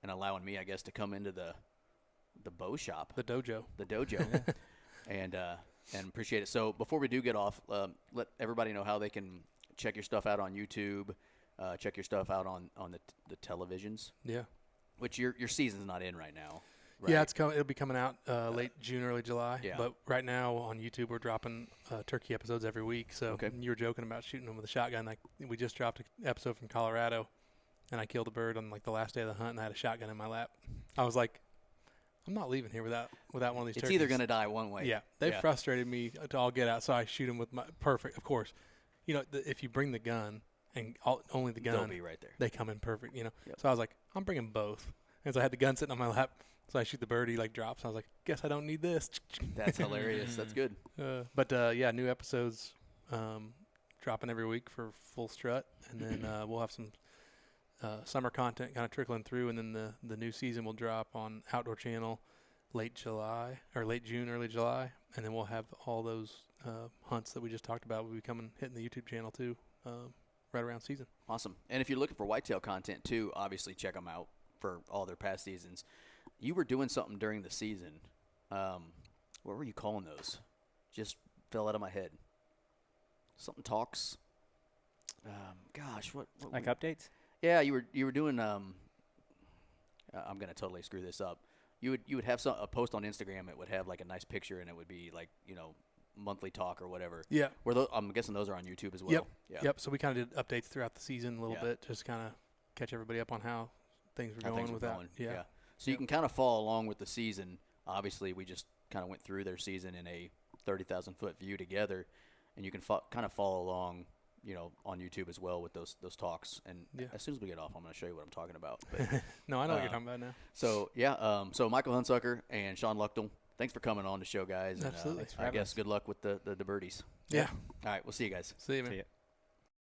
allowing me, I guess, to come into the bow shop, the dojo, and appreciate it. So before we do get off, let everybody know how they can check your stuff out on YouTube, check your stuff out on the televisions. Yeah, which your season's not in right now. Right? Yeah, it'll be coming out late June, early July. Yeah. But right now on YouTube, we're dropping turkey episodes every week. So you were joking about shooting them with a shotgun. Like we just dropped an episode from Colorado, and I killed a bird on like the last day of the hunt, and I had a shotgun in my lap. I was like, I'm not leaving here without one of these turkeys. It's either going to die one way. Yeah. They frustrated me to all get out, so I shoot them with my perfect. Of course, you know, if you bring the gun and only the gun, they'll be right there. They come in perfect, you know. Yep. So I was like, I'm bringing both. And so I had the gun sitting on my lap. So I shoot the bird, he like drops. I was like, guess I don't need this. That's hilarious. That's good. But new episodes dropping every week for full strut, and then we'll have some summer content kind of trickling through, and then the new season will drop on Outdoor Channel late June, early July, and then we'll have all those hunts that we just talked about will be hitting the YouTube channel too, right around season. Awesome. And if you're looking for whitetail content too, obviously check them out for all their past seasons. You were doing something during the season. What were you calling those? Just fell out of my head. Something talks. Gosh, what like updates? Yeah, you were doing. I'm gonna totally screw this up. You would have a post on Instagram. It would have like a nice picture, and it would be like monthly talk or whatever. Yeah. I'm guessing those are on YouTube as well. Yep. Yeah. Yep. So we kind of did updates throughout the season a little bit, just kind of catch everybody up on how things were going with that. Yeah. So you can kind of follow along with the season. Obviously, we just kind of went through their season in a 30,000-foot view together, and you can kind of follow along, on YouTube as well with those talks. And as soon as we get off, I'm going to show you what I'm talking about. But, no, I know what you're talking about now. So, so Michael Hunsucker and Shawn Luchtel, thanks for coming on the show, guys. Absolutely. And, I guess good luck with the birdies. Yeah. All right, we'll see you guys. See you, man. See ya.